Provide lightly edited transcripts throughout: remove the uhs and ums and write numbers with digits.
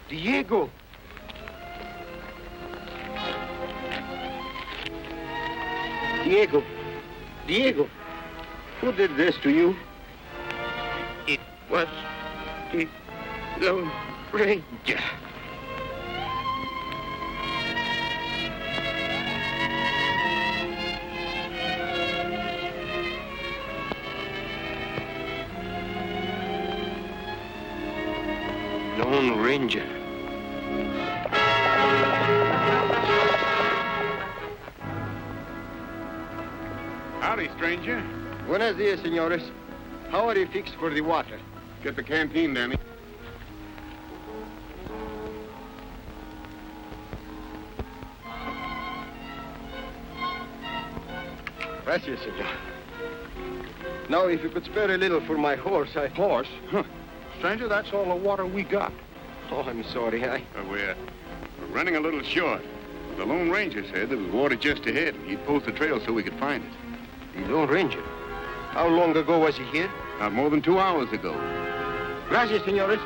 Diego! Diego! Diego! Who did this to you? It was the Lone Ranger. Lone Ranger. Howdy, stranger. Buenos dias, senores. How are you fixed for the water? Get the canteen, Danny. Gracias, senor. Now, if you could spare a little for my horse, Horse? Huh. Stranger, that's all the water we got. Oh, I'm sorry. We're running a little short. The Lone Ranger said there was water just ahead. He'd post the trail so we could find it. The Lone Ranger? How long ago was he here? Not more than 2 hours ago. Gracias, senores.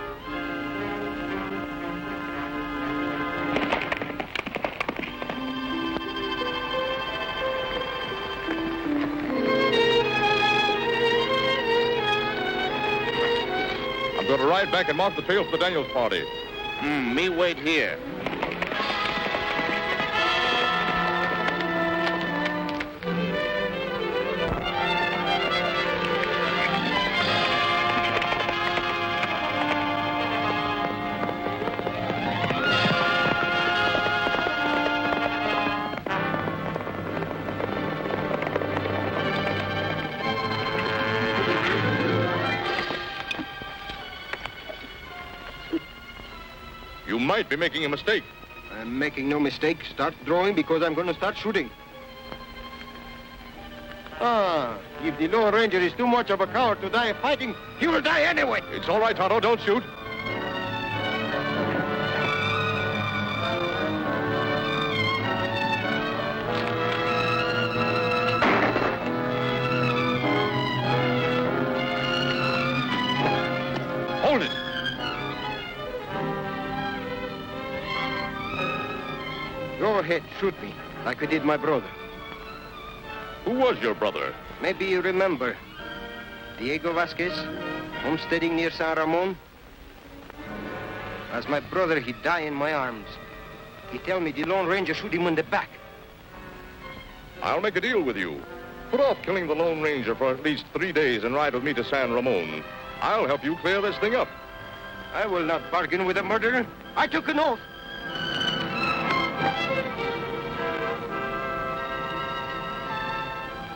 I'm going to ride back and mark the trail for the Daniels party. Me wait here. You might be making a mistake. I'm making no mistake. Start drawing because I'm going to start shooting. If the Lone Ranger is too much of a coward to die fighting, he will die anyway. It's all right, Tonto. Don't shoot. Hold it. Go ahead, shoot me, like you did my brother. Who was your brother? Maybe you remember. Diego Vasquez, homesteading near San Ramon. As my brother, he died in my arms. He tell me the Lone Ranger shoot him in the back. I'll make a deal with you. Put off killing the Lone Ranger for at least 3 days and ride with me to San Ramon. I'll help you clear this thing up. I will not bargain with a murderer. I took an oath.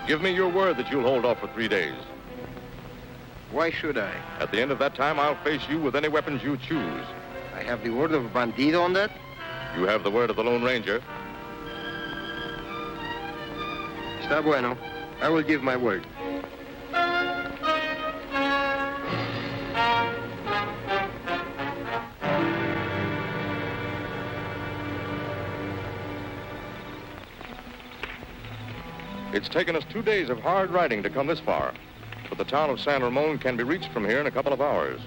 Give me your word that you'll hold off for 3 days. Why should I? At the end of that time, I'll face you with any weapons you choose. I have the word of Bandido on that? You have the word of the Lone Ranger. Está bueno. I will give my word. It's taken us 2 days of hard riding to come this far, but the town of San Ramon can be reached from here in a couple of hours.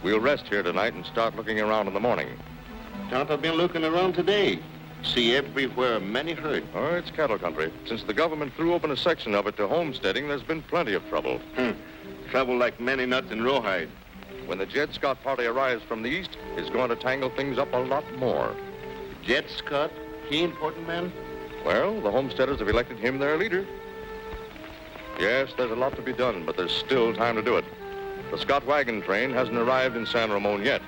We'll rest here tonight and start looking around in the morning. Tonto been looking around today. See everywhere many herd. Oh, it's cattle country. Since the government threw open a section of it to homesteading, there's been plenty of trouble. Trouble like many nuts in rawhide. When the Chet Scott party arrives from the east, it's going to tangle things up a lot more. Chet Scott, he important man? Well, the homesteaders have elected him their leader. Yes, there's a lot to be done, but there's still time to do it. The Scott wagon train hasn't arrived in San Ramon yet.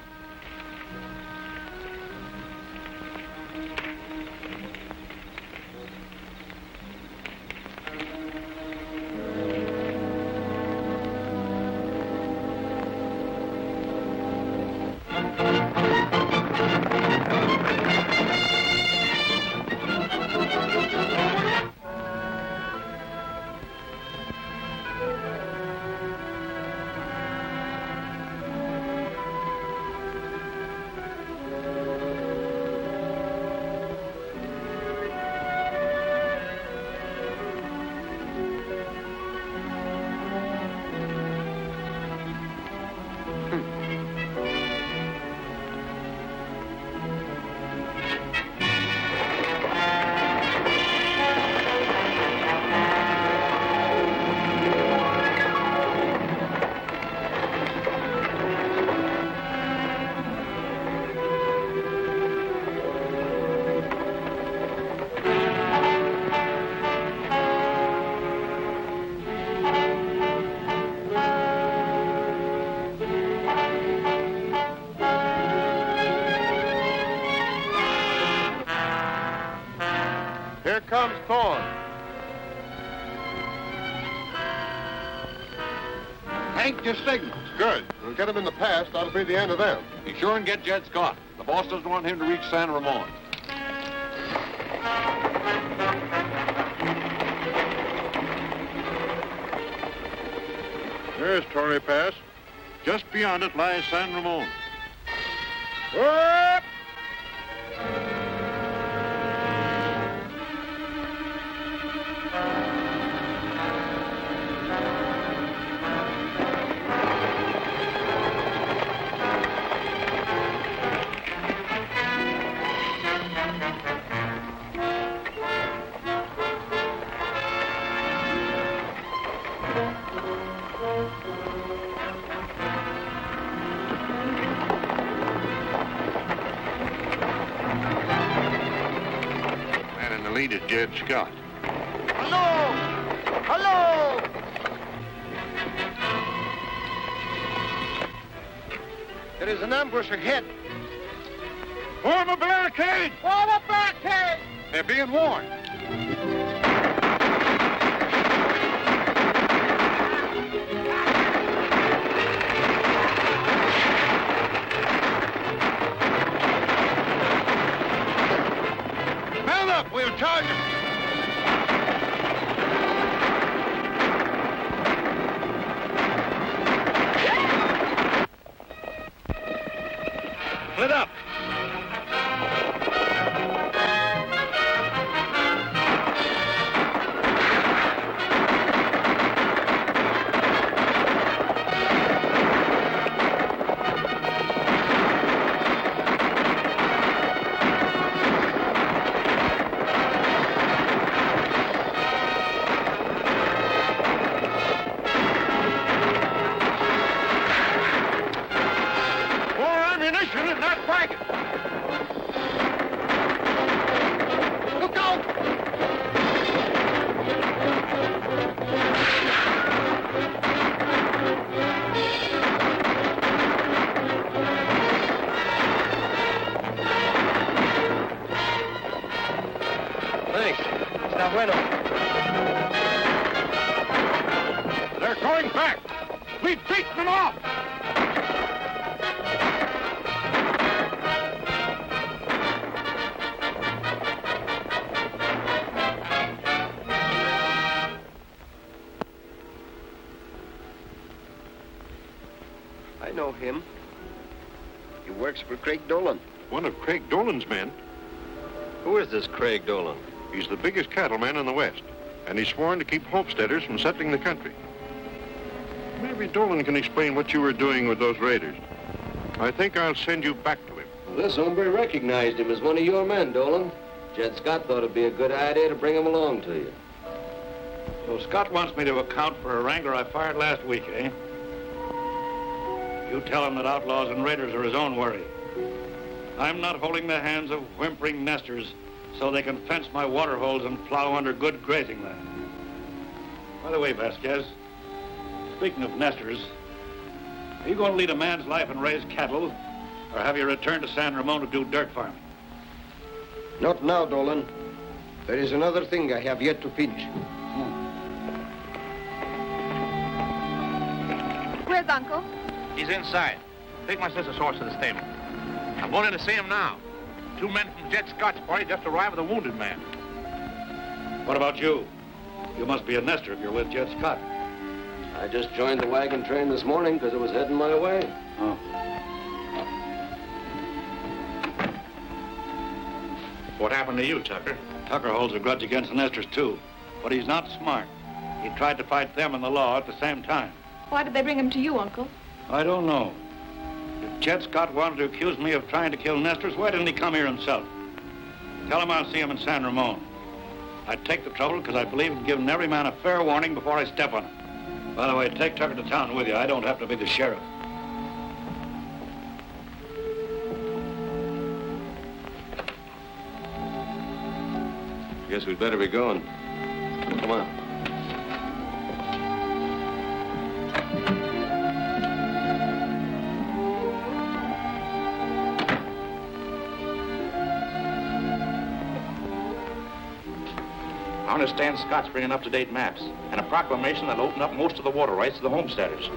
comes Thorne. Hank, your signals. Good. We'll get him in the pass. That'll be the end of them. Be sure and get Chet Scott. The boss doesn't want him to reach San Ramon. There's Torrey Pass. Just beyond it lies San Ramon. Whoop! Lead is Chet Scott. Hello! Hello! There is an ambush ahead. Form a barricade! Form a barricade! They're being warned. Man up! We'll charge them! Split up. They're going back. We've beaten them off. I know him. He works for Craig Dolan. One of Craig Dolan's men. Who is this Craig Dolan? He's the biggest cattleman in the West, and he's sworn to keep homesteaders from settling the country. Maybe Dolan can explain what you were doing with those raiders. I think I'll send you back to him. This hombre recognized him as one of your men, Dolan. Chet Scott thought it'd be a good idea to bring him along to you. So Scott wants me to account for a wrangler I fired last week, eh? You tell him that outlaws and raiders are his own worry. I'm not holding the hands of whimpering nesters so they can fence my water holes and plow under good grazing land. By the way, Vasquez, speaking of nesters, are you going to lead a man's life and raise cattle, or have you returned to San Ramon to do dirt farming? Not now, Dolan. There is another thing I have yet to finish. Where's Uncle? He's inside. Take my sister's horse to the stable. I'm going in to see him now. 2 men from Chet Scott's party just arrived with a wounded man. What about you? You must be a nester if you're with Chet Scott. I just joined the wagon train this morning because it was heading my way. Oh. What happened to you, Tucker? Tucker holds a grudge against the nesters, too. But he's not smart. He tried to fight them and the law at the same time. Why did they bring him to you, Uncle? I don't know. If Chet Scott wanted to accuse me of trying to kill nesters, why didn't he come here himself? Tell him I'll see him in San Ramon. I'd take the trouble because I believe in giving every man a fair warning before I step on him. By the way, take Tucker to town with you. I don't have to be the sheriff. Guess we'd better be going. Come on. I understand Scott's bringing up-to-date maps and a proclamation that'll open up most of the water rights to the homesteaders.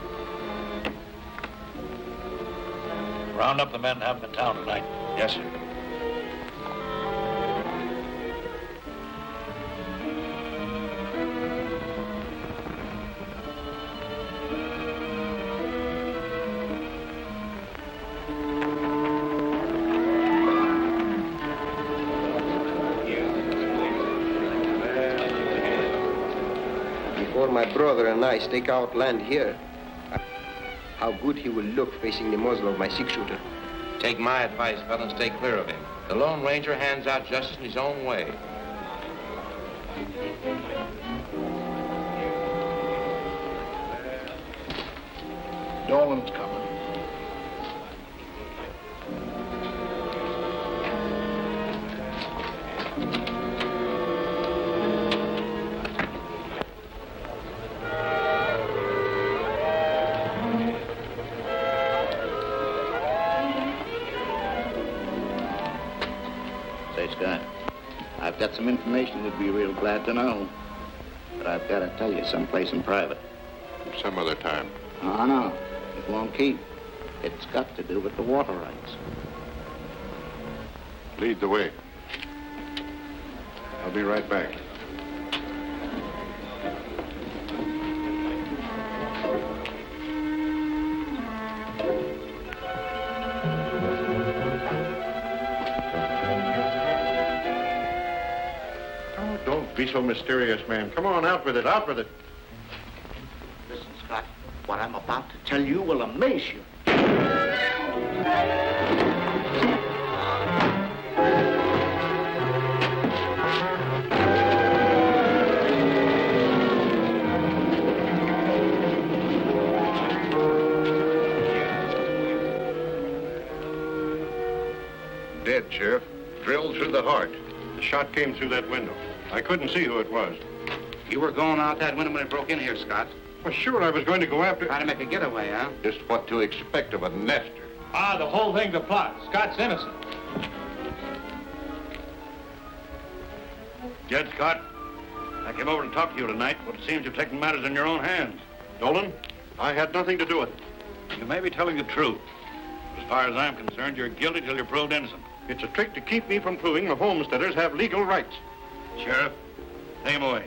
Round up the men and have them in town tonight. Yes, sir. Before my brother and I stake out land here, how good he will look facing the muzzle of my six-shooter. Take my advice, fella, and stay clear of him. The Lone Ranger hands out justice in his own way. Dolan's coming. Say, Scott, I've got some information you'd be real glad to know. But I've got to tell you someplace in private. Some other time. Oh, no. It won't keep. It's got to do with the water rights. Lead the way. I'll be right back. Oh, don't be so mysterious, man. Come on, out with it, out with it. Listen, Scott, what I'm about to tell you will amaze you. Dead, Sheriff. Drilled through the heart. The shot came through that window. I couldn't see who it was. You were going out that window when it broke in here, Scott. Well, sure, I was going to go after... Trying to make a getaway, huh? Just what to expect of a nester. Ah, the whole thing's a plot. Scott's innocent. Jed Scott, I came over to talk to you tonight, but it seems you've taken matters in your own hands. Dolan, I had nothing to do with it. You may be telling the truth. As far as I'm concerned, you're guilty till you're proved innocent. It's a trick to keep me from proving the homesteaders have legal rights. Sheriff, take him away.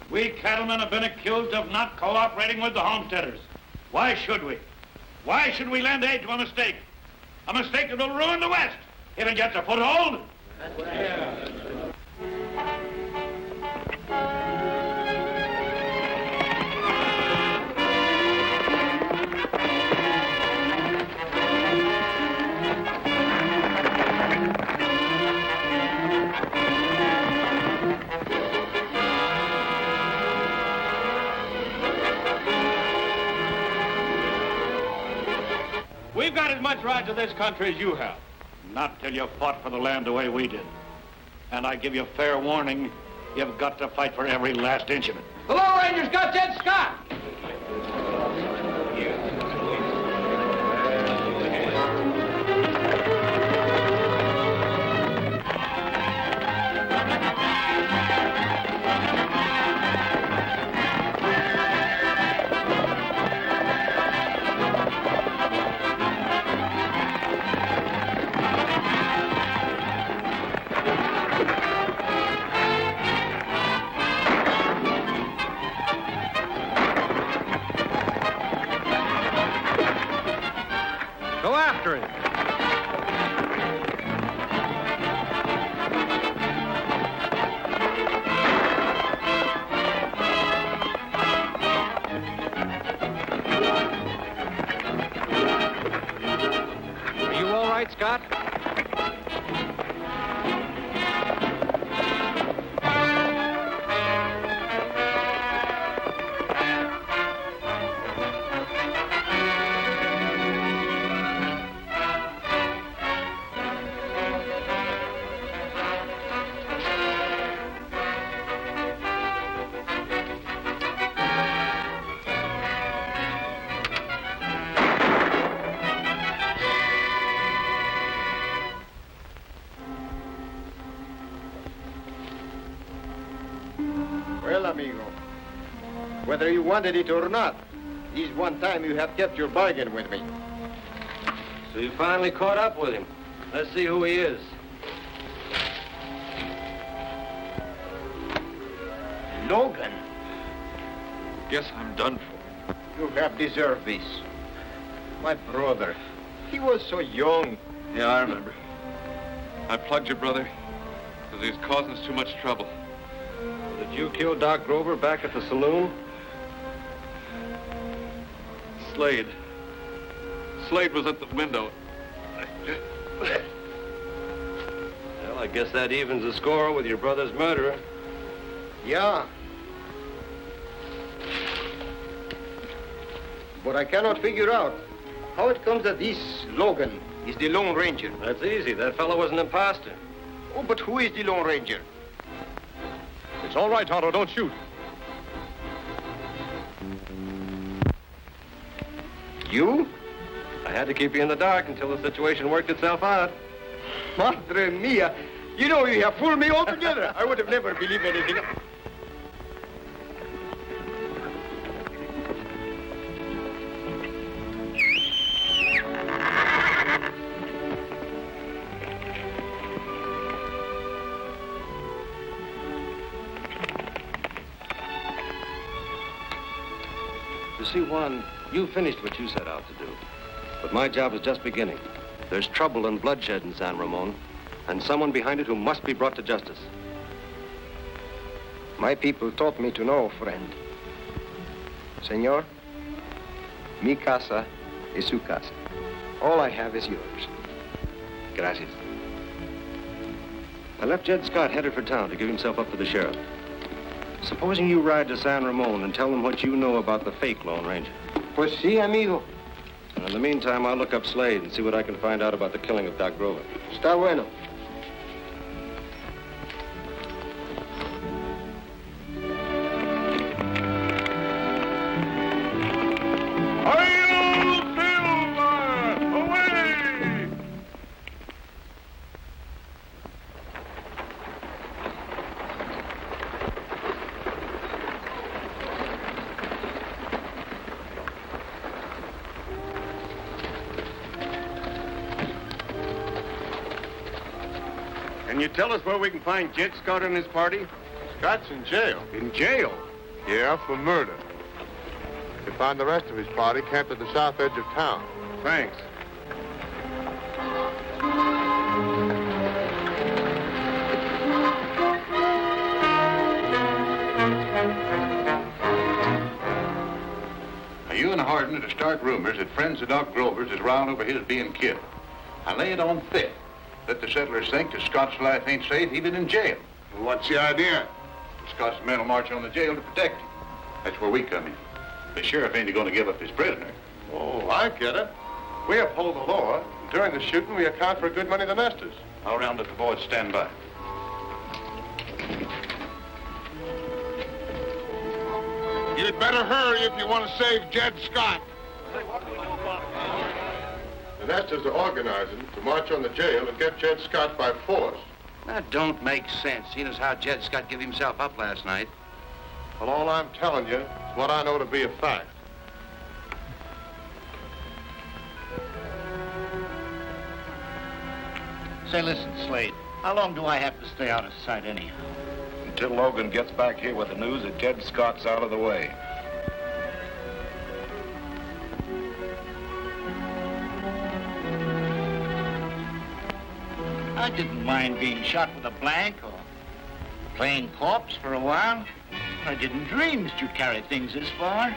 We cattlemen have been accused of not cooperating with the homesteaders. Why should we? Why should we lend aid to a mistake? A mistake that will ruin the West if it gets a foothold. We've got as much right to this country as you have. Not till you fought for the land the way we did. And I give you fair warning, you've got to fight for every last inch of it. The Lone Ranger's got Chet Scott! amigo. Whether you wanted it or not, this one time you have kept your bargain with me. So you finally caught up with him. Let's see who he is. Logan, Guess I'm done for. you have deserved this. My brother, he was so young. Yeah, I remember. I plugged your brother because he was causing us too much trouble. Did you kill Doc Grover back at the saloon? Slade was at the window. Well, I guess that evens the score with your brother's murderer. Yeah. But I cannot figure out how it comes that this Logan is the Lone Ranger. That's easy. That fellow was an imposter. Oh, but who is the Lone Ranger? It's all right, Tonto. Don't shoot. You? I had to keep you in the dark until the situation worked itself out. Madre mia. You know, you have fooled me altogether. I would have never believed anything. You see, Juan, you finished what you set out to do. But my job is just beginning. There's trouble and bloodshed in San Ramon, and someone behind it who must be brought to justice. My people taught me to know, friend. Senor, mi casa es su casa. All I have is yours. Gracias. I left Chet Scott headed for town to give himself up to the sheriff. Supposing you ride to San Ramon and tell them what you know about the fake Lone Ranger. Pues sí, amigo. And in the meantime, I'll look up Slade and see what I can find out about the killing of Doc Grover. Está bueno. Can you tell us where we can find Chet Scott and his party? Scott's in jail. In jail? Yeah, for murder. You can find the rest of his party camped at the south edge of town. Thanks. Now, you and Hardin are to start rumors that friends of Doc Grover's is round over his being killed. I lay it on thick. Let the settlers think that Scott's life ain't safe even in jail. Well, what's the idea? Scott's men will march on the jail to protect him. That's where we come in. The sheriff ain't going to give up his prisoner. Oh, I get it. We uphold the law. During the shooting, we account for good money the masters. I'll round up the boys. Stand by. You'd better hurry if you want to save Chet Scott. The Nesters are organizing to march on the jail and get Chet Scott by force. That don't make sense, seeing as how Chet Scott gave himself up last night. Well, all I'm telling you is what I know to be a fact. Say, listen, Slade, how long do I have to stay out of sight anyhow? Until Logan gets back here with the news that Chet Scott's out of the way. I didn't mind being shot with a blank or playing corpse for a while. I didn't dream that you'd carry things this far.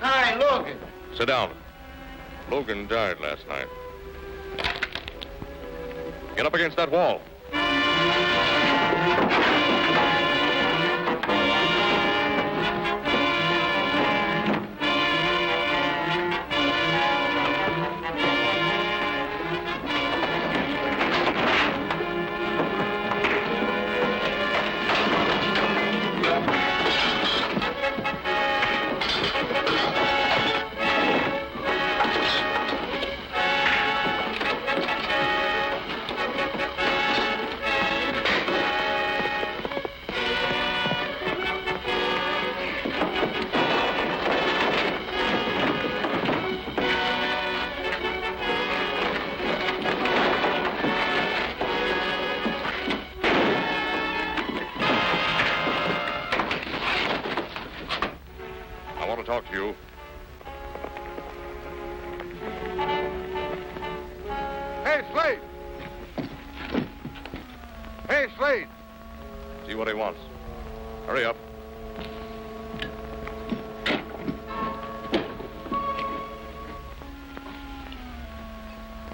Hi, Logan. Sit down. Logan died last night. Get up against that wall. Hey, Slade! Hey, Slade! See what he wants. Hurry up.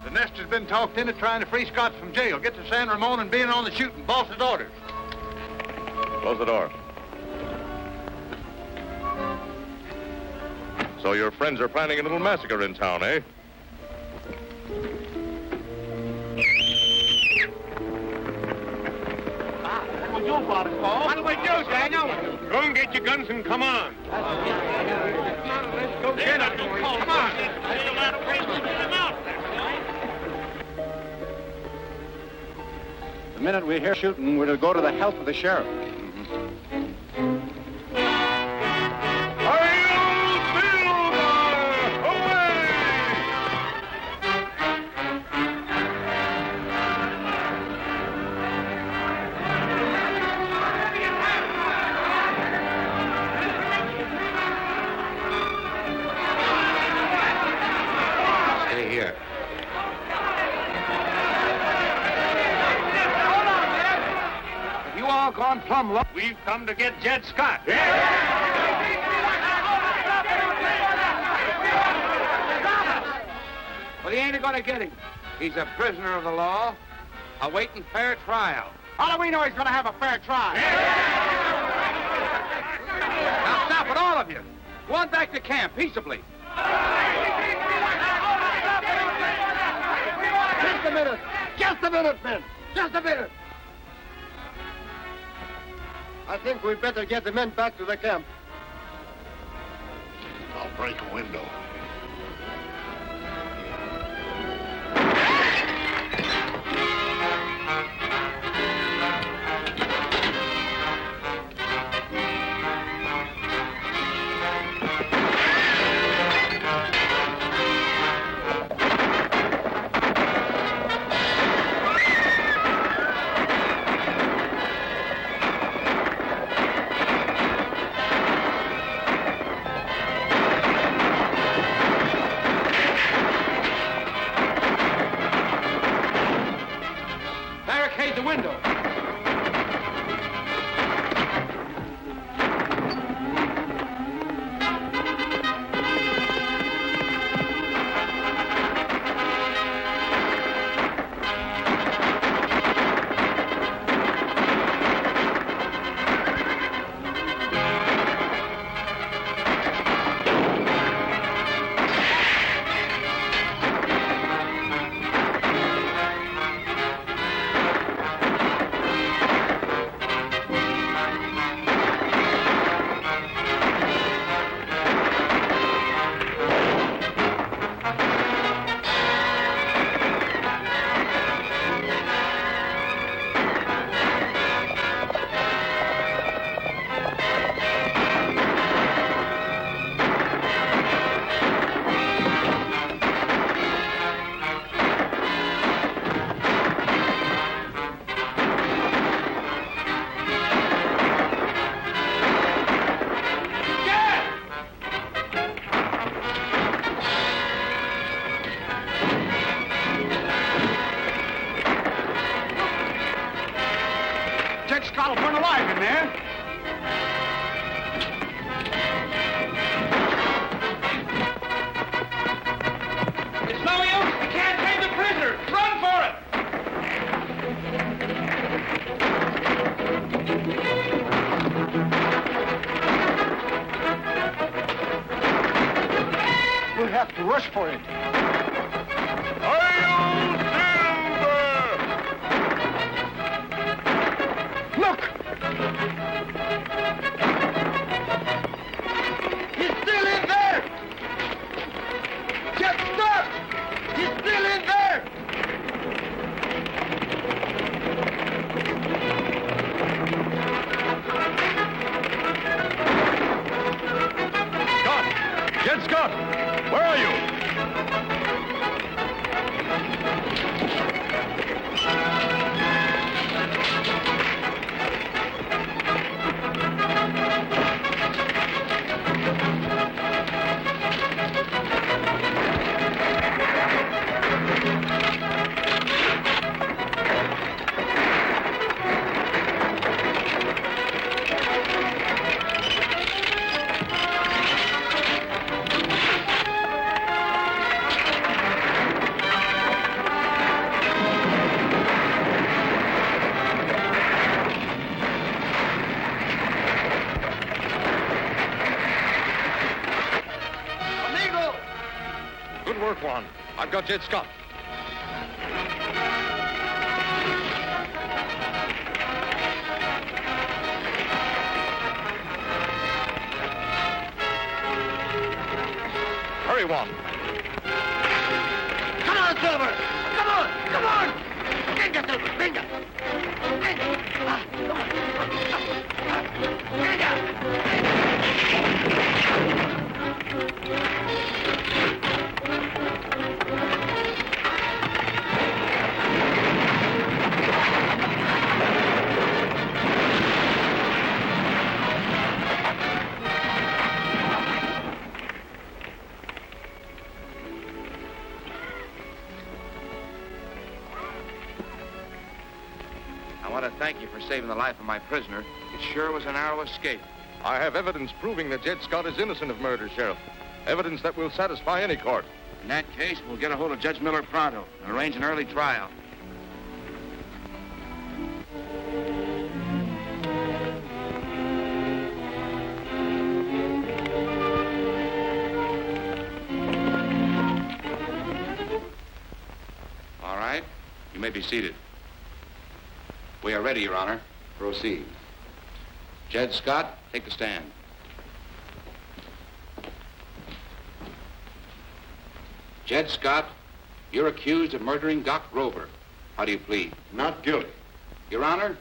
The nest has been talked into trying to free Scott from jail. Get to San Ramon and be in on the shooting. Boss's orders. Close the door. So your friends are planning a little massacre in town, eh? What do we do, Daniel? Go and get your guns and come on. Let's go get it. Come on. The minute we hear shooting, we'll go to the help of the sheriff. Plumb low. We've come to get Chet Scott. Well, he ain't going to get him. He's a prisoner of the law, awaiting fair trial. How do we know he's going to have a fair trial? Now stop it, all of you. Go on back to camp, peaceably. Just a minute. Just a minute, men. Just a minute. I think we'd better get the men back to the camp. I'll break a window. Chet Scott will burn alive in there. It's no use. We can't take the prisoner. Run for it. We'll have to rush for it. Look! He's still in there! Chet Scott! He's still in there! Scott! Chet Scott! Where are you? got Chet Scott. Hurry, Juan. Come on, Silver! Come on! Come on! Venga, Silver! Venga! Venga! Ah, come on! I want to thank you for saving the life of my prisoner. It sure was a narrow escape. I have evidence proving that Chet Scott is innocent of murder, Sheriff. Evidence that will satisfy any court. In that case, we'll get a hold of Judge Miller pronto and arrange an early trial. All right. You may be seated. We are ready, Your Honor. Proceed. Judge Scott, take the stand. Judge Scott, you're accused of murdering Doc Grover. How do you plead? Not guilty. Your Honor,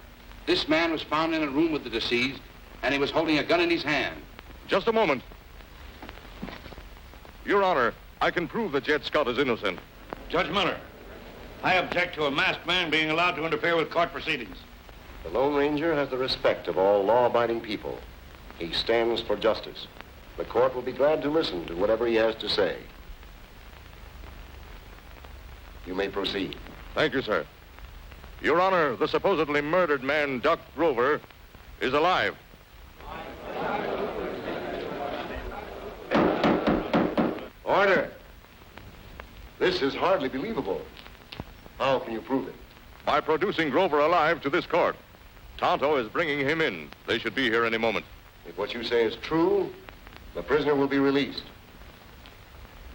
this man was found in a room with the deceased, and he was holding a gun in his hand. Just a moment. Your Honor, I can prove that Chet Scott is innocent. Judge Miller, I object to a masked man being allowed to interfere with court proceedings. The Lone Ranger has the respect of all law-abiding people. He stands for justice. The court will be glad to listen to whatever he has to say. You may proceed. Thank you, sir. Your Honor, the supposedly murdered man, Doc Grover, is alive. Order. This is hardly believable. How can you prove it? By producing Grover alive to this court. Tonto is bringing him in. They should be here any moment. If what you say is true, the prisoner will be released.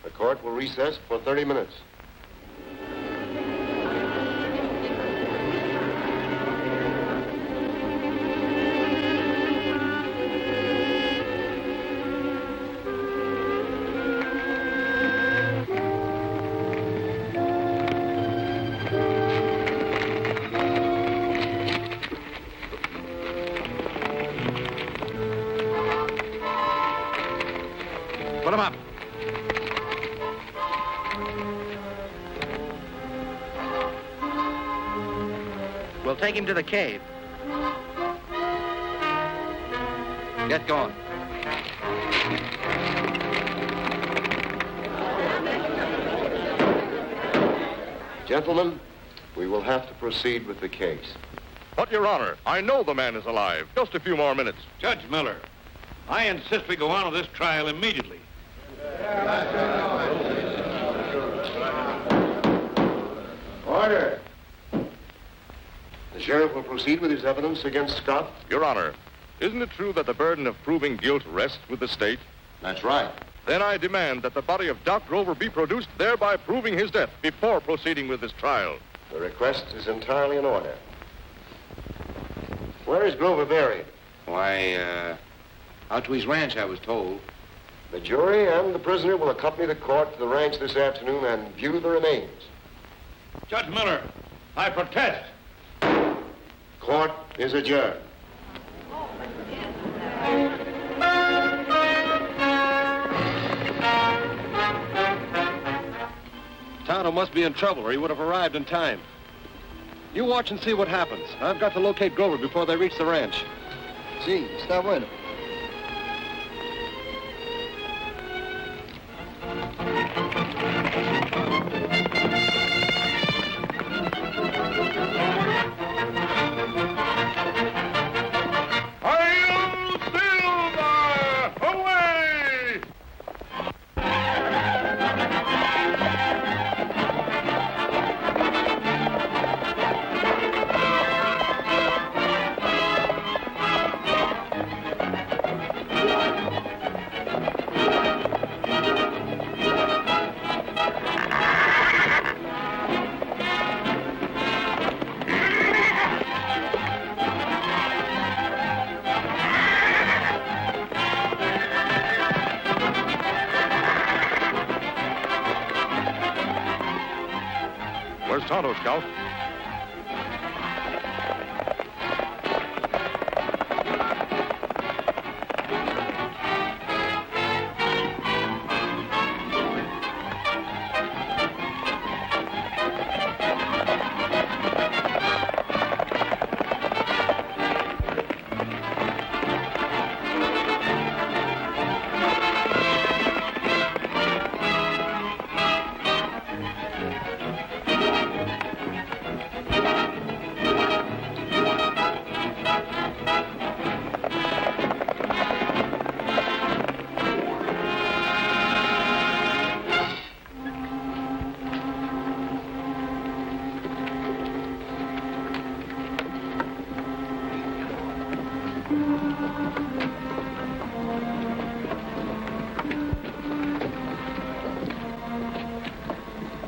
The court will recess for 30 minutes. Put him up. We'll take him to the cave. Get going. Gentlemen, we will have to proceed with the case. But, Your Honor, I know the man is alive. Just a few more minutes. Judge Miller, I insist we go on with this trial immediately. Order. The sheriff will proceed with his evidence against Scott. Your Honor, isn't it true that the burden of proving guilt rests with the state? That's right. Then I demand that the body of Doc Grover be produced, thereby proving his death before proceeding with this trial. The request is entirely in order. Where is Grover buried? Why, out to his ranch, I was told. The jury and the prisoner will accompany the court to the ranch this afternoon and view the remains. Judge Miller, I protest. Court is adjourned. Tonto must be in trouble or he would have arrived in time. You watch and see what happens. I've got to locate Grover before they reach the ranch. Sí, está bueno. Tonto, Scout.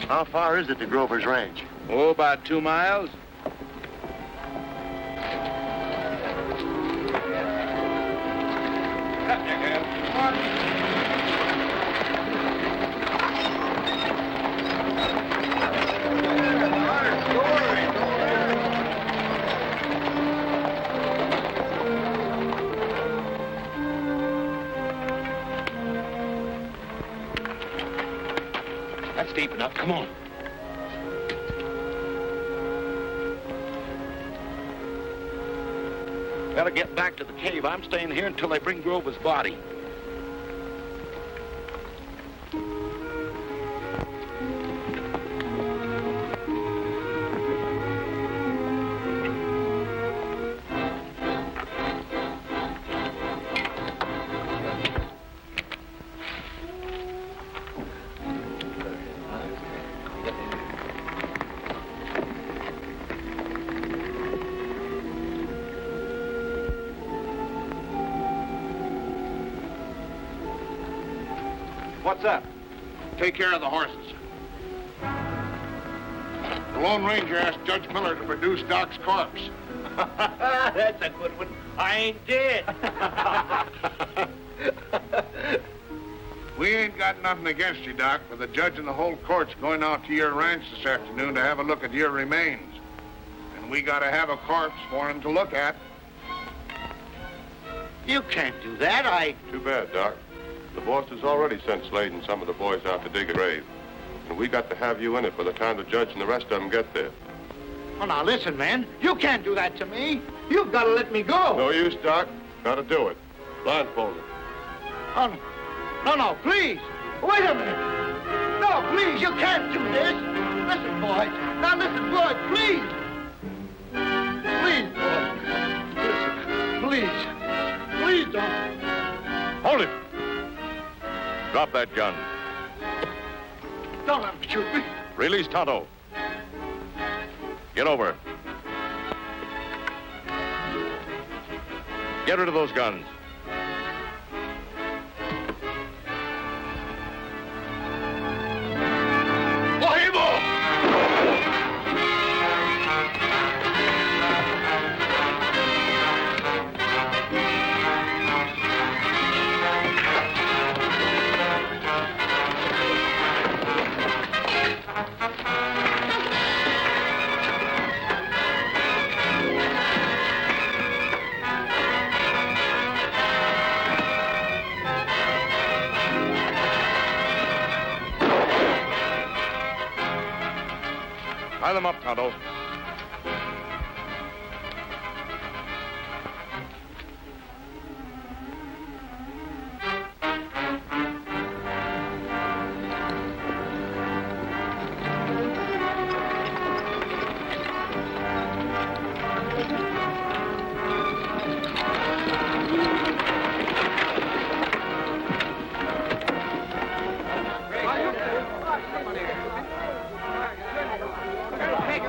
How far is it to Grover's Ranch? Oh, about 2 miles. That's deep enough. Come on. Better get back to the cave. I'm staying here until they bring Grover's body. What's up? Take care of the horses. The Lone Ranger asked Judge Miller to produce Doc's corpse. That's a good one. I ain't dead. We ain't got nothing against you, Doc, but the judge and the whole court's going out to your ranch this afternoon to have a look at your remains. And we gotta have a corpse for him to look at. You can't do that. Too bad, Doc. The boss has already sent Slade and some of the boys out to dig a grave. And we got to have you in it by the time the judge and the rest of them get there. Well, now, listen, man. You can't do that to me. You've got to let me go. No use, Doc. Gotta do it. Blindfolded. Oh, no, please. Wait a minute. No, please, you can't do this. Listen, boys. Now, listen, boys, please. Please, boys. Listen, please. Please don't. Hold it! Drop that gun. Don't let him shoot me. Release Tonto. Get over. Get rid of those guns. Tie them up, Tonto.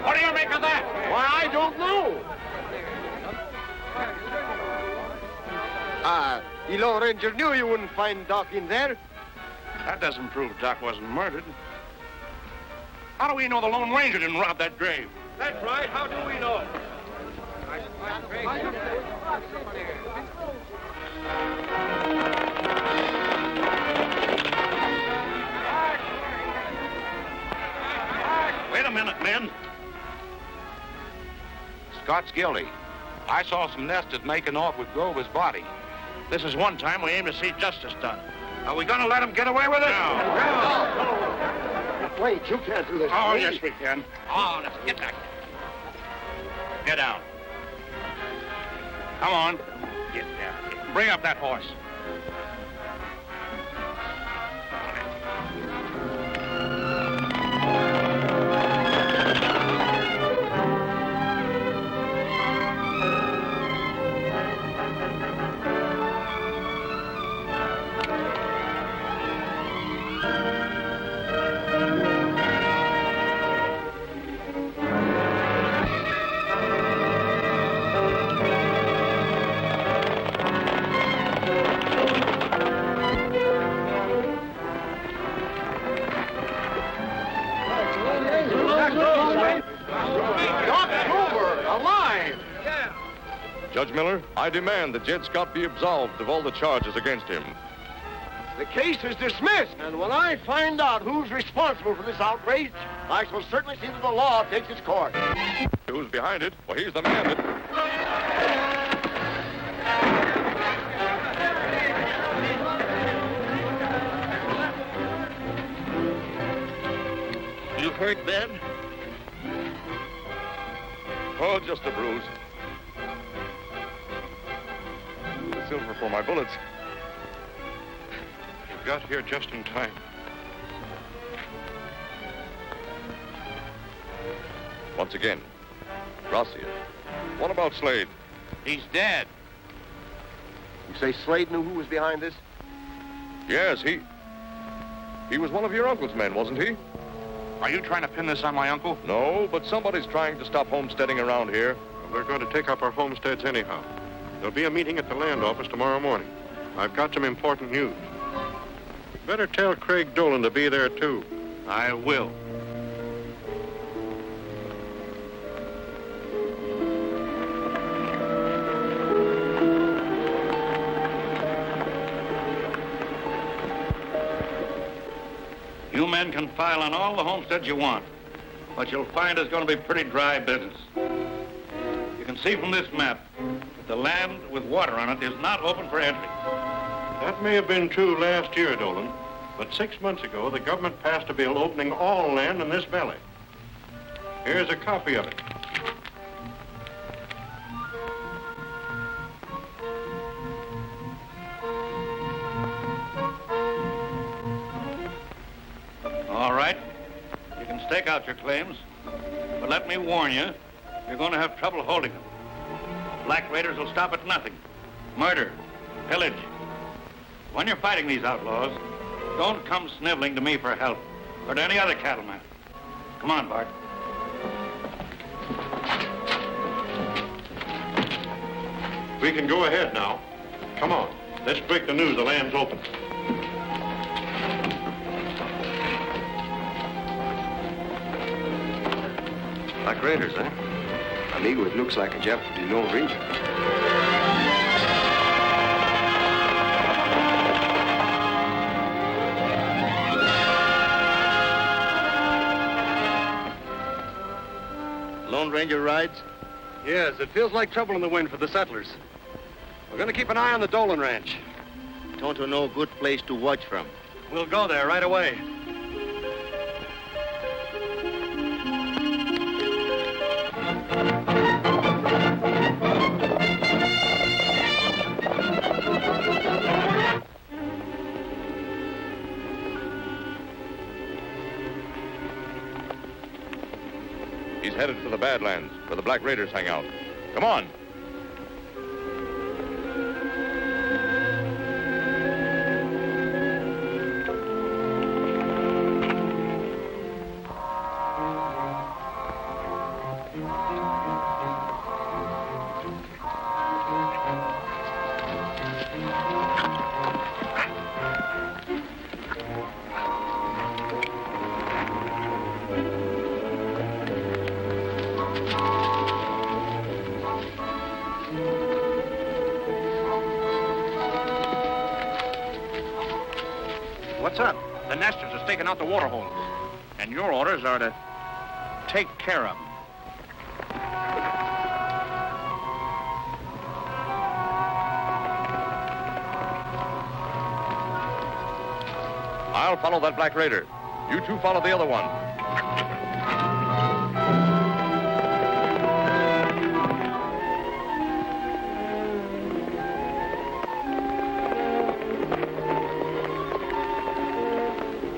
What do you make of that? Why, I don't know. The Lone Ranger knew you wouldn't find Doc in there. That doesn't prove Doc wasn't murdered. How do we know the Lone Ranger didn't rob that grave? That's right. How do we know? Wait a minute, men. Scott's guilty. I saw some nesters making off with Grover's body. This is one time we aim to see justice done. Are we going to let him get away with it? No. Wait, you can't do this. Oh, yes, we can. Oh, let's get back. Get down. Come on. Get down. Bring up that horse. Judge Miller, I demand that Chet Scott be absolved of all the charges against him. The case is dismissed, and when I find out who's responsible for this outrage, I shall certainly see that the law takes its course. Who's behind it? Well, he's the man that... You hurt, Ben? Oh, just a bruise. The silver for my bullets. You got here just in time. Once again, Gracia. What about Slade? He's dead. You say Slade knew who was behind this? Yes, he was one of your uncle's men, wasn't he? Are you trying to pin this on my uncle? No, but somebody's trying to stop homesteading around here. Well, they're going to take up our homesteads anyhow. There'll be a meeting at the land office tomorrow morning. I've got some important news. Better tell Craig Dolan to be there, too. I will. You men can file on all the homesteads you want, but you'll find it's going to be pretty dry business. You can see from this map that the land with water on it is not open for entry. That may have been true last year, Dolan, but 6 months ago, the government passed a bill opening all land in this valley. Here's a copy of it. All right. You can stake out your claims, but let me warn you, you're going to have trouble holding them. Black raiders will stop at nothing. Murder, pillage. When you're fighting these outlaws, don't come sniveling to me for help, or to any other cattleman. Come on, Bart. We can go ahead now. Come on. Let's break the news the land's open. Black Raiders, eh? Amigo, it looks like a job for the Lone Ranger. Lone Ranger rides? Yes, it feels like trouble in the wind for the settlers. We're going to keep an eye on the Dolan Ranch. Tonto know a good place to watch from. We'll go there right away. He's headed for the Badlands, where the Black Raiders hang out. Come on. What's up? The nesters are staking out the water holes. And your orders are to take care of them. I'll follow that black raider. You two follow the other one.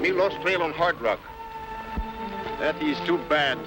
Me lost trail on Hard Rock. That is too bad.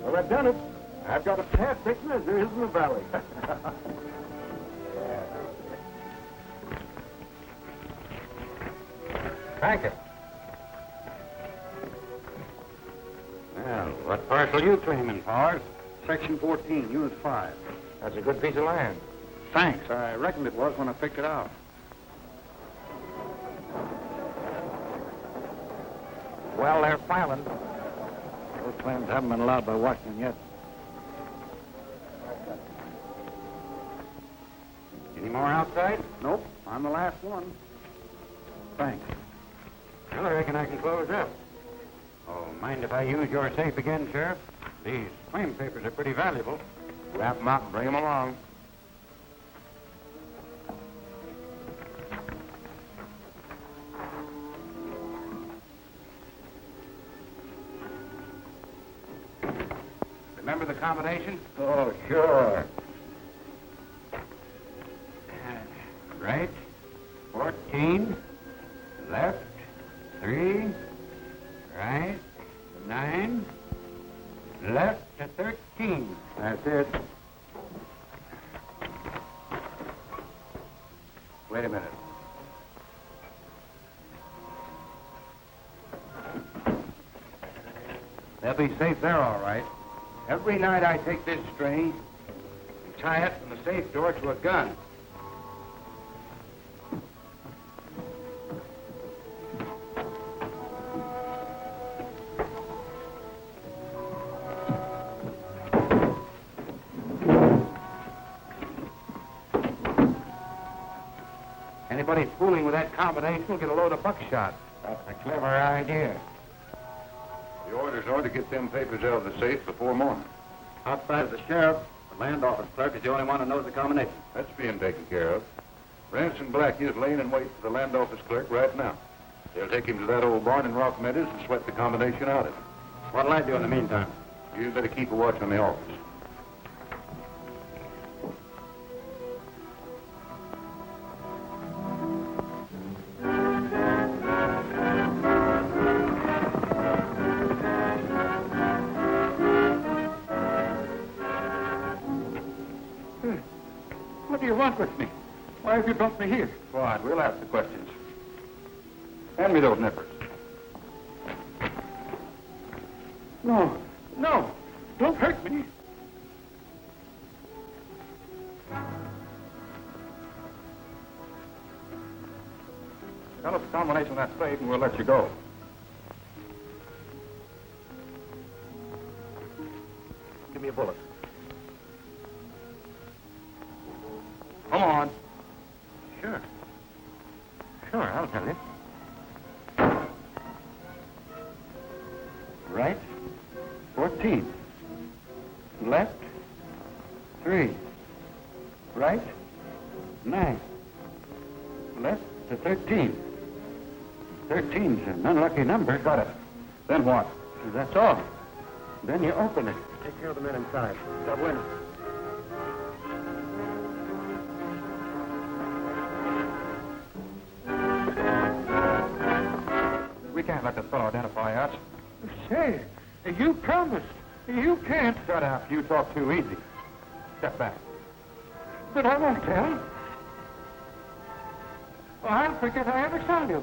Well, I've done it. I've got a path picture as there is in the valley. Thank you. Well, what parcel you claiming, Powers? Section 14, Unit 5. That's a good piece of land. Thanks. I reckoned it was when I picked it out. Well, they're filing. Those claims haven't been allowed by Washington yet. Any more outside? Nope. I'm the last one. Thanks. Well, I reckon I can close up. Oh, mind if I use your safe again, Sheriff? These claim papers are pretty valuable. Wrap them up and bring them along. Remember the combination? Oh, sure. Right, 14, left, 3, right, 9, left to 13. That's it. Wait a minute. They'll be safe there, all right. Every night I take this string and tie it from the safe door to a gun. Anybody fooling with that combination will get a load of buckshot. That's a clever idea. The orders are to get them papers out of the safe before morning. Outside of the sheriff, the land office clerk is the only one who knows the combination. That's being taken care of. Rance and Blackie is laying in wait for the land office clerk right now. They'll take him to that old barn in Rock Meadows and sweat the combination out of him. What'll I do in the meantime? You better keep a watch on the office. What do you want with me? Why have you brought me here? Quiet, we'll ask the questions. Hand me those nippers. No, no, don't hurt me. combination of that safe and we'll let you go. Give me a bullet. Come on. Sure. Sure, I'll tell you. Right, 14. Left, 3. Right, 9. Left to 13. 13's an unlucky number. Got it. Then what? That's all. Then you open it. Take care of the men inside. Stop winning. We can't let this fellow identify us. Say, you promised. You can't. Shut up. You talk too easy. Step back. But I won't tell. Well, I'll forget I ever saw you.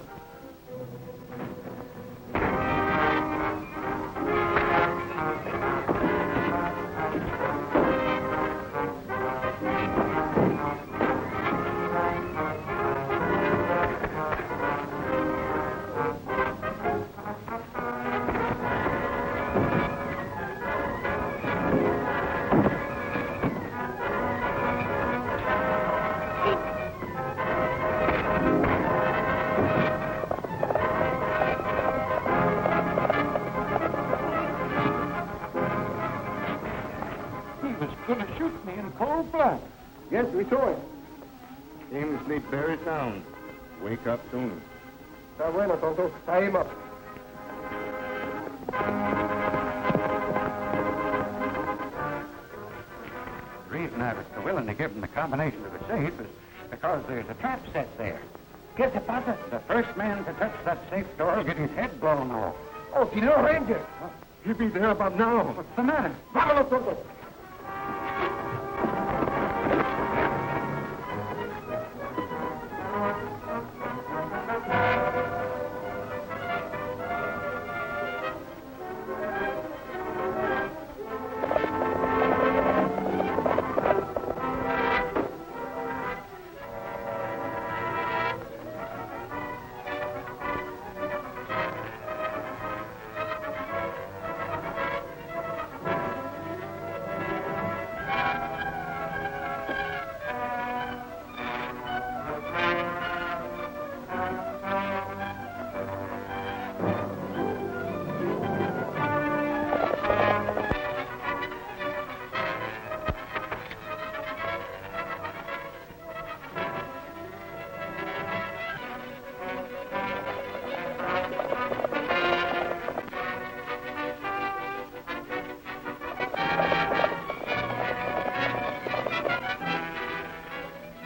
Cold blood. Yes, we saw it. Aimlessly buried down. Wake up soon. Está bueno, Tonto. Tie him up. The reason I was so willing to give him the combination of the safe is because there's a trap set there. Get the pata. The first man to touch that safe door will get his head blown off. Oh, Senor Ranger. He'll be there about now. What's the matter? Vámonos, Tonto.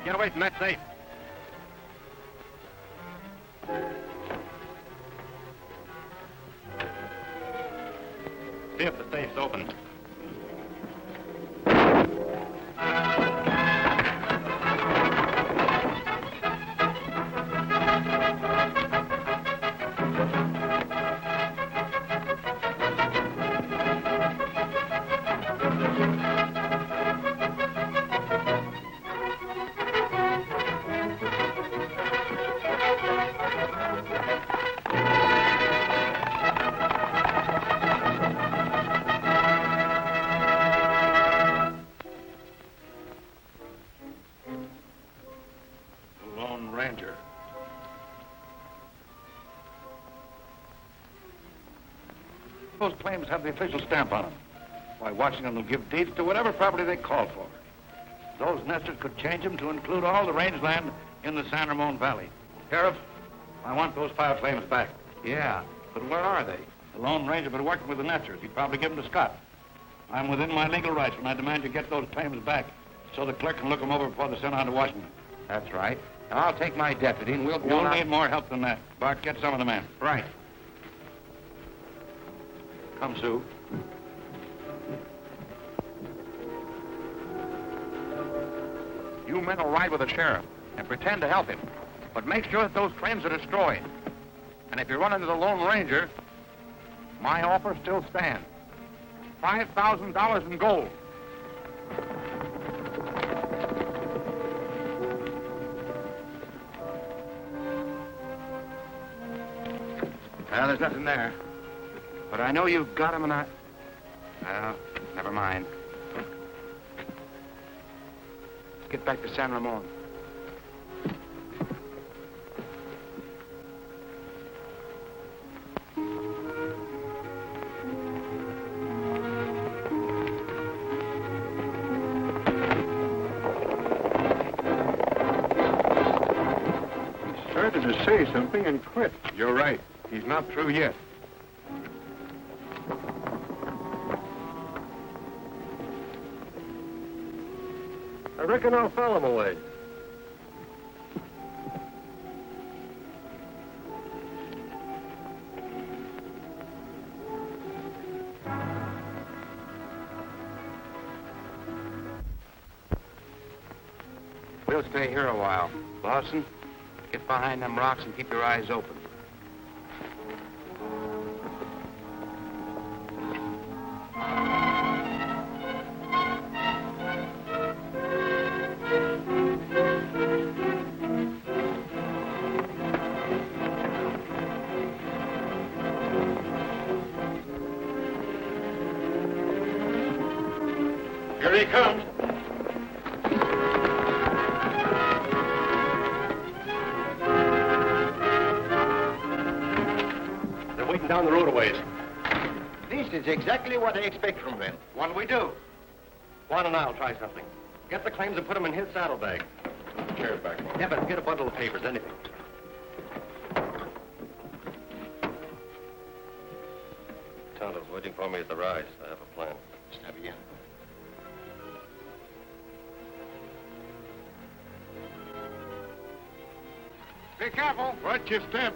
Get away from that safe. See if the safe's open. Those claims have the official stamp on them. By watching them, they'll give deeds to whatever property they call for. Those nesters could change them to include all the rangeland in the San Ramon Valley. Sheriff, I want those file claims back. Yeah, but where are they? The Lone Ranger been working with the nesters. He'd probably give them to Scott. I'm within my legal rights when I demand you get those claims back so the clerk can look them over before they're sent on to Washington. That's right. And I'll take my deputy and we'll go You'll on. need more help than that. Bart, get some of the men. Right. Come, Sue. You men will ride with the sheriff and pretend to help him. But make sure that those claims are destroyed. And if you run into the Lone Ranger, my offer still stands. $5,000 in gold. Well, there's nothing there. But I know you've got him, and I... Well, never mind. Let's get back to San Ramon. He started to say something and quit. You're right. He's not through yet. I reckon I'll follow him away. We'll stay here a while. Lawson, get behind them rocks and keep your eyes open. Here he comes. They're waiting down the road a ways. This is exactly what I expect from them. What'll we do? Juan and I'll try something. Get the claims and put them in his saddlebag. Chair back. Yeah, but get a bundle of papers, anything. Tonto's waiting for me at the rise. I have a plan. Está bien. Be careful. Watch your step.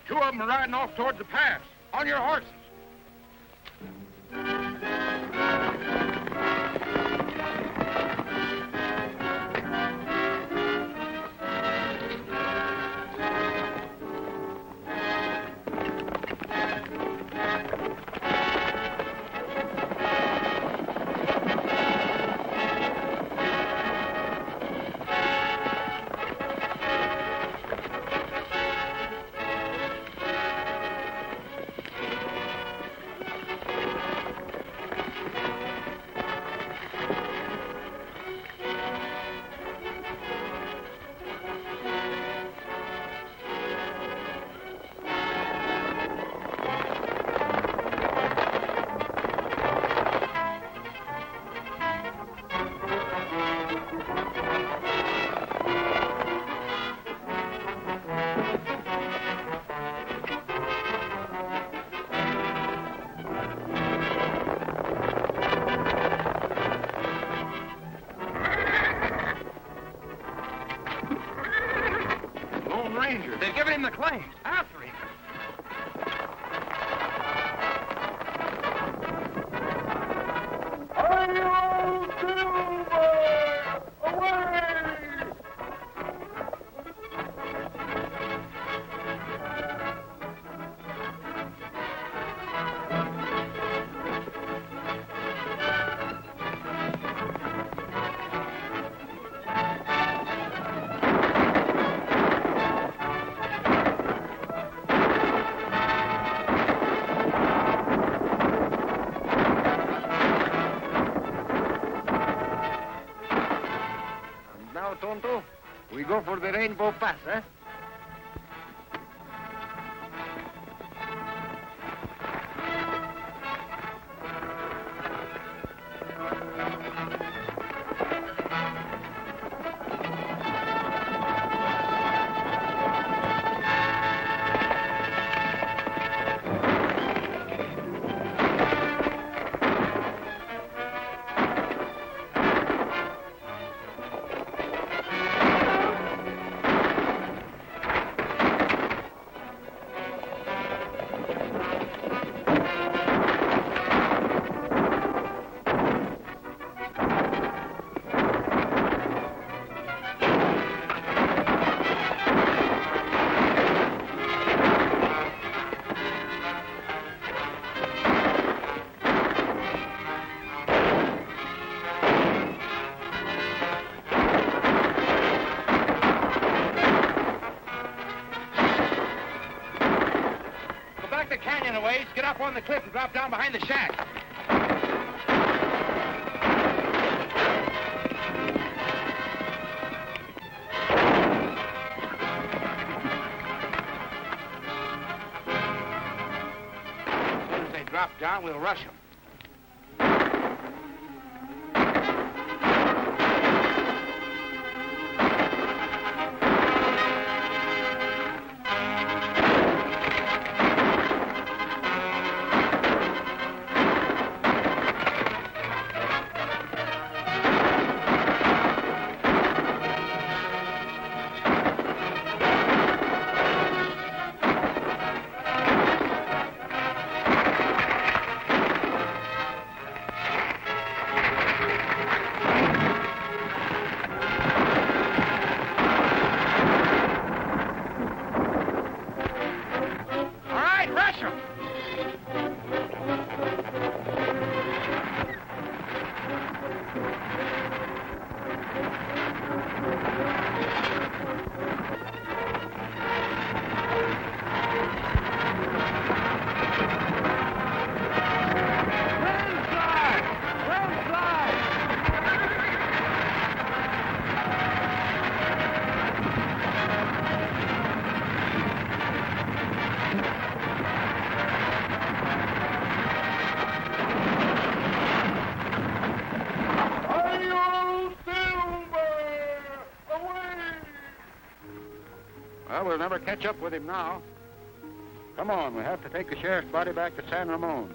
Two of them are riding off towards the pass. On your horses. Ranger. They're giving him the claims. After him. Tonto, we go for the Rainbow Pass, eh? get up on the cliff and drop down behind the shack. As soon as they drop down, we'll rush them. We'll never catch up with him now. Come on, we have to take the sheriff's body back to San Ramon.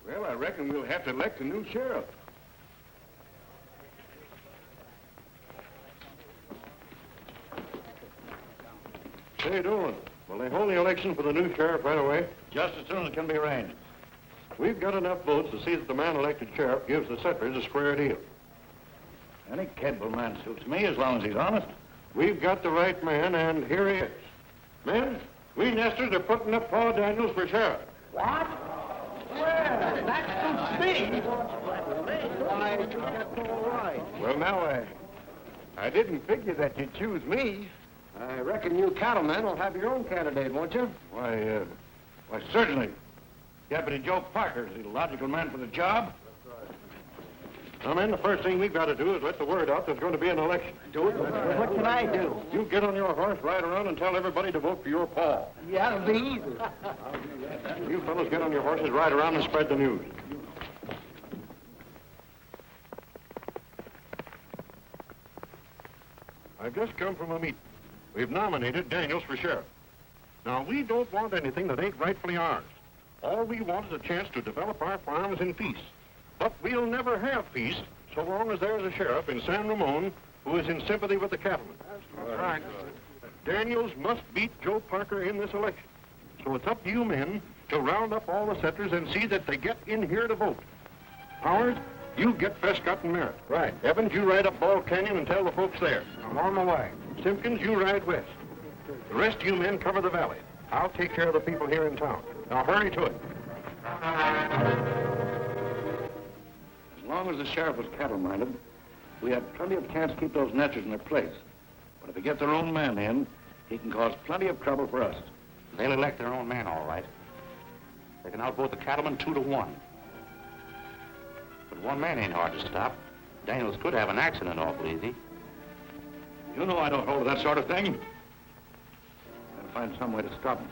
Well, I reckon we'll have to elect a new sheriff. Say, Dolan, will they hold the election for the new sheriff right away? Just as soon as it can be arranged. We've got enough votes to see that the man elected sheriff gives the settlers a square deal. Any capable man suits me as long as he's honest. We've got the right man, and here he is. Men, we nesters are putting up Paul Daniels for sheriff. What? Well, that suits me. Why, that's all right. Well, now, I didn't figure that you'd choose me. I reckon you cattlemen will have your own candidate, won't you? Why, certainly. Deputy Joe Parker is the logical man for the job. Now, men, the first thing we've got to do is let the word out there's going to be an election. Do it? What can I do? You get on your horse, ride around, and tell everybody to vote for your Paul. Yeah, it'll be easy. You fellows get on your horses, ride around, and spread the news. I've just come from a meeting. We've nominated Daniels for sheriff. Now, we don't want anything that ain't rightfully ours. All we want is a chance to develop our farms in peace. But we'll never have peace so long as there's a sheriff in San Ramon who is in sympathy with the cattlemen. That's right. Daniels must beat Joe Parker in this election. So it's up to you men to round up all the settlers and see that they get in here to vote. Powers, you get Prescott and Merritt. Right. Evans, you ride up Bald Canyon and tell the folks there. I'm on my way. Simpkins, you ride west. The rest of you men cover the valley. I'll take care of the people here in town. Now hurry to it. As long as the sheriff was cattle-minded, we had plenty of chance to keep those nesters in their place. But if he gets their own man in, he can cause plenty of trouble for us. They'll elect their own man, all right. They can outvote the cattlemen 2-1. But one man ain't hard to stop. Daniels could have an accident awful easy. You know I don't hold to that sort of thing. I'll find some way to stop him.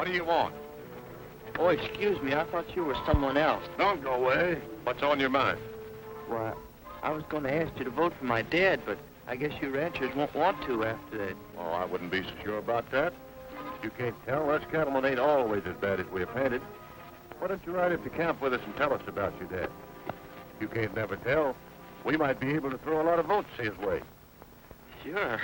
What do you want? Oh, excuse me. I thought you were someone else. Don't go away. What's on your mind? Well, I was going to ask you to vote for my dad, but I guess you ranchers won't want to after that. Oh, I wouldn't be so sure about that. You can't tell. Us cattlemen ain't always as bad as we're painted. Why don't you ride up to camp with us and tell us about your dad? You can't never tell. We might be able to throw a lot of votes his way. Sure.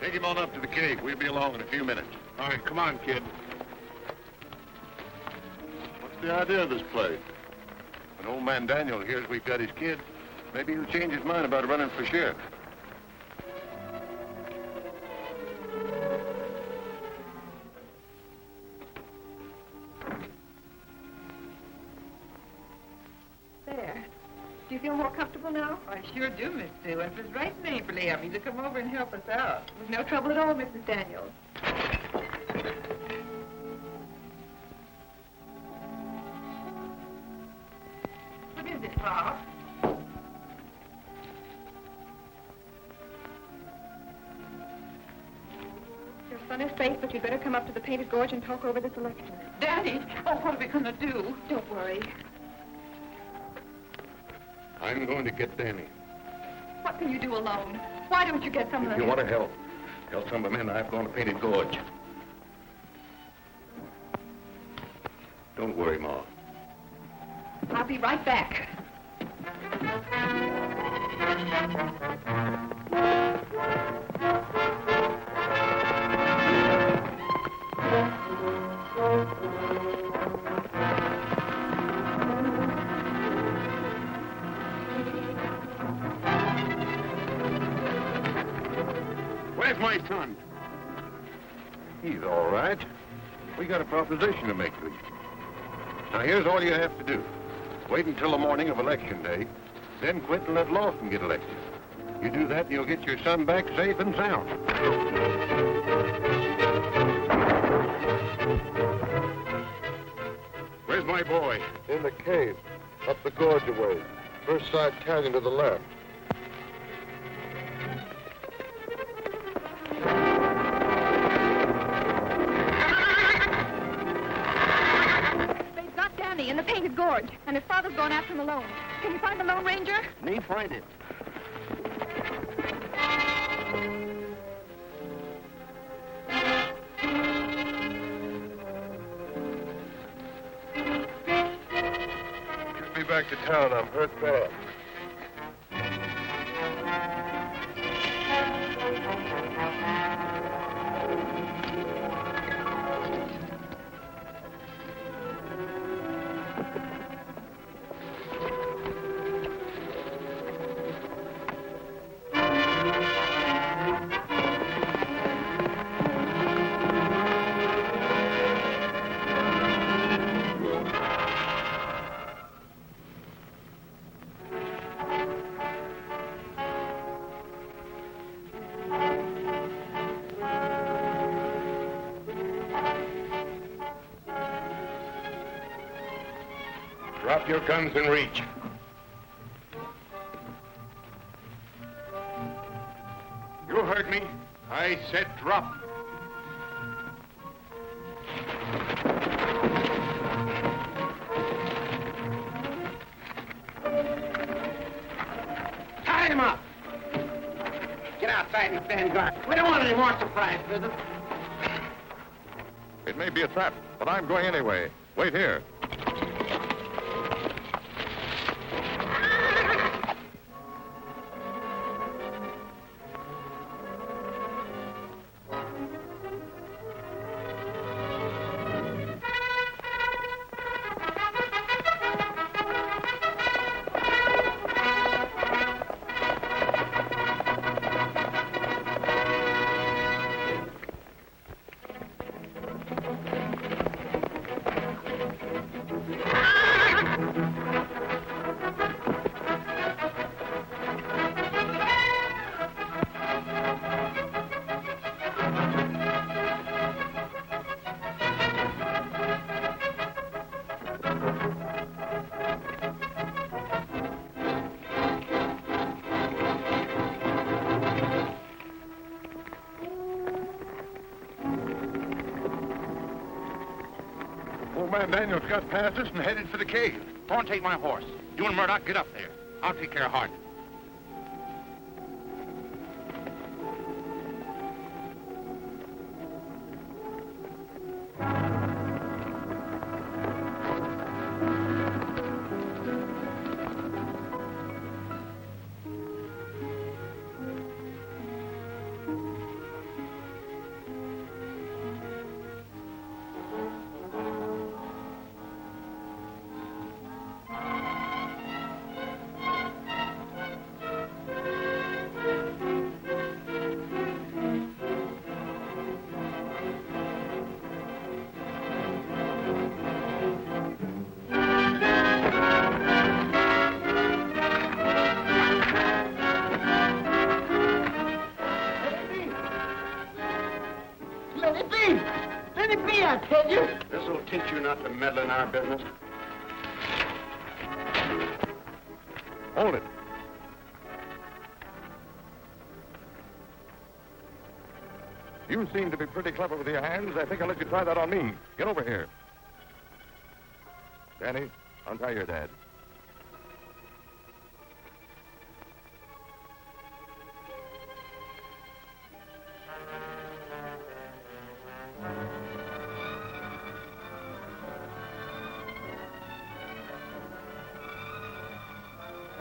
Take him on up to the cave. We'll be along in a few minutes. All right, come on, kid. What's the idea of this place? When old man Daniel hears we've got his kid, maybe he'll change his mind about running for sheriff. There. Do you feel more comfortable now? I sure do, Miss Sue. It was right neighborly of you to come over and help us out. It was no trouble at all, Mrs. Daniels. What is it, Bob? Your son is safe, but you'd better come up to the Painted Gorge and talk over this election. Daddy! Oh, what are we going to do? Don't worry. I'm going to get Danny. What can you do alone? Why don't you get some of If the... you want to help, tell some of the men I've gone to Painted Gorge. Don't worry, Ma. I'll be right back. Where's my son? He's all right. We got a proposition to make to you. Now, here's all you have to do. Wait until the morning of Election Day, then quit and let Lawson get elected. You do that, and you'll get your son back safe and sound. Where's my boy? In the cave, up the gorge a ways. First side canyon to the left. They've got Danny in the Painted Gorge, and his father's gone after him alone. Can you find the Lone Ranger? Me find it. Get me back to town. I'm hurt bad. Drop your guns and reach. You heard me. I said drop. Tie him up. Get outside and stand guard. We don't want any more surprise visits. It may be a trap, but I'm going anyway. Wait here. time Daniels got past us and headed for the cave. Go and take my horse. You and Murdoch get up there. I'll take care of Hart. This'll teach you not to meddle in our business. Hold it. You seem to be pretty clever with your hands. I think I'll let you try that on me. Get over here. Danny, untie your dad.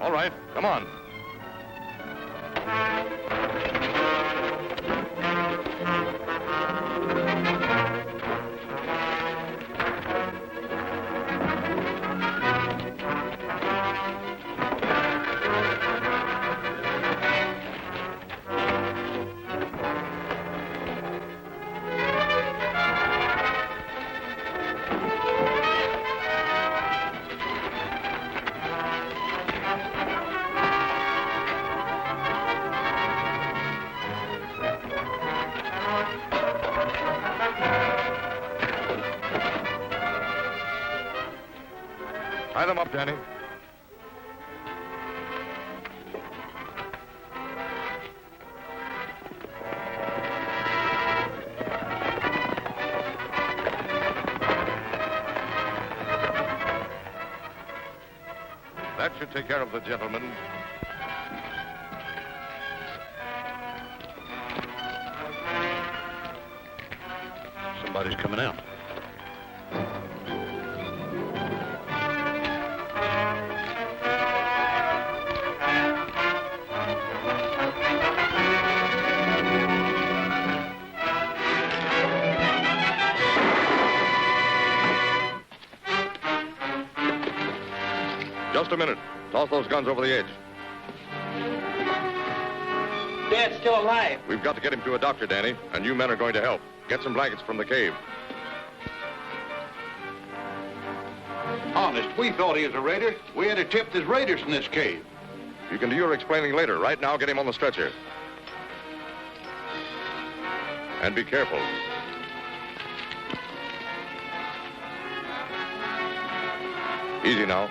All right, come on. Tie them up, Danny. That should take care of the gentleman. Somebody's coming out. Just a minute. Toss those guns over the edge. Dad's still alive. We've got to get him to a doctor, Danny, and you men are going to help. Get some blankets from the cave. Honest, we thought he was a raider. We had to tip there's raiders in this cave. You can do your explaining later. Right now, get him on the stretcher. And be careful. Easy now.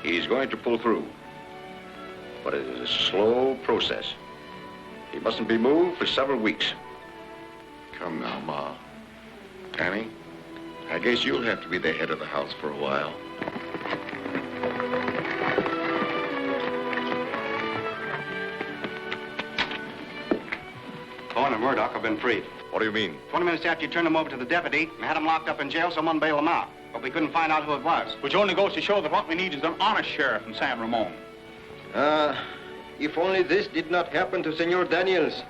He's going to pull through. But it is a slow process. He mustn't be moved for several weeks. Come now, Ma. Danny, I guess you'll have to be the head of the house for a while. Thorne and Murdoch have been freed. What do you mean? 20 minutes after you turned them over to the deputy and had them locked up in jail, someone bailed them out. But we couldn't find out who it was. Which only goes to show that what we need is an honest sheriff in San Ramon. If only this did not happen to Senor Daniels.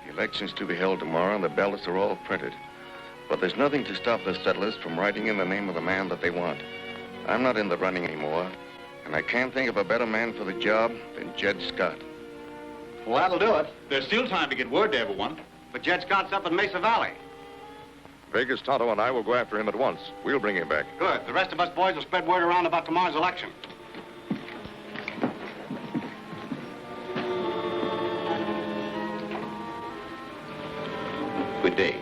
The election's to be held tomorrow, and the ballots are all printed. But there's nothing to stop the settlers from writing in the name of the man that they want. I'm not in the running anymore, and I can't think of a better man for the job than Chet Scott. Well, that'll do it. There's still time to get word to everyone. But Chet Scott's up in Mesa Valley. Vegas, Tonto, and I will go after him at once. We'll bring him back. Good. The rest of us boys will spread word around about tomorrow's election. Good day.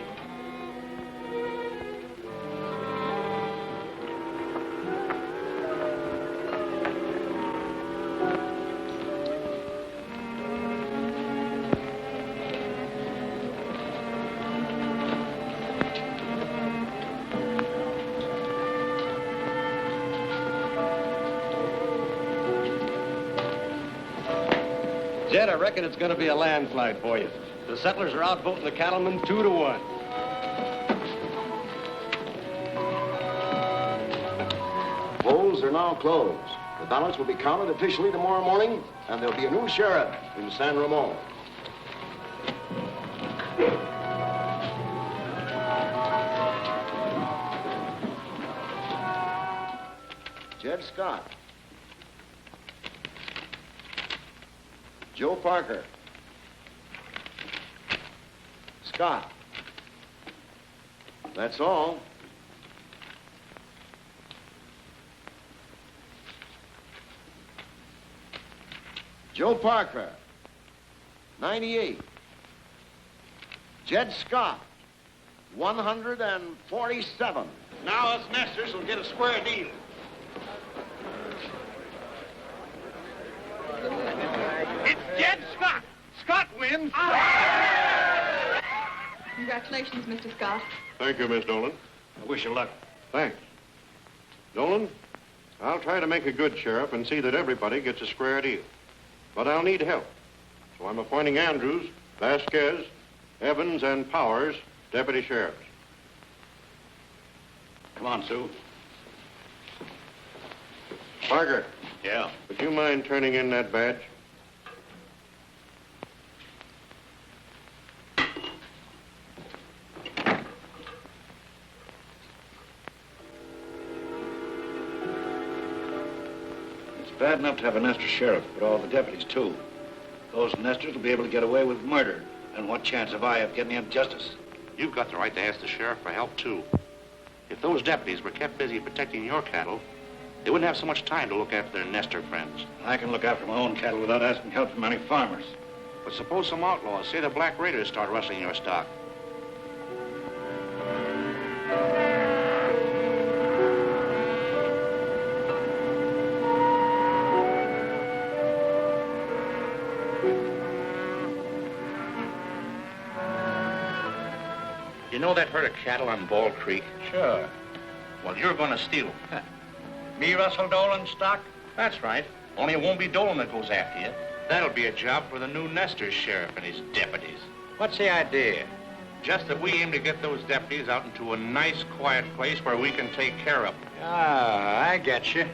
Jed, I reckon it's going to be a landslide for you. The settlers are outvoting the cattlemen 2-1. Polls are now closed. The ballots will be counted officially tomorrow morning, and there'll be a new sheriff in San Ramon. Chet Scott. Joe Parker. Scott. That's all. Joe Parker, 98. Chet Scott, 147. Now us nesters will get a square deal. It's Chet Scott. Scott wins. Congratulations, Mr. Scott. Thank you, Miss Dolan. I wish you luck. Thanks. Dolan, I'll try to make a good sheriff and see that everybody gets a square deal. But I'll need help. So I'm appointing Andrews, Vasquez, Evans, and Powers deputy sheriffs. Come on, Sue. Parker. Yeah? Would you mind turning in that badge? Bad enough to have a Nestor sheriff, but all the deputies, too. Those Nestors will be able to get away with murder. And what chance have I of getting him justice? You've got the right to ask the sheriff for help, too. If those deputies were kept busy protecting your cattle, they wouldn't have so much time to look after their Nestor friends. I can look after my own cattle without asking help from any farmers. But suppose some outlaws, say the Black Raiders, start rustling your stock. You know that herd of cattle on Ball Creek? Sure. Well, you're going to steal them. Me, Russell Dolan, stock? That's right. Only it won't be Dolan that goes after you. That'll be a job for the new Nestor sheriff and his deputies. What's the idea? Just that we aim to get those deputies out into a nice, quiet place where we can take care of them. Ah, I get you.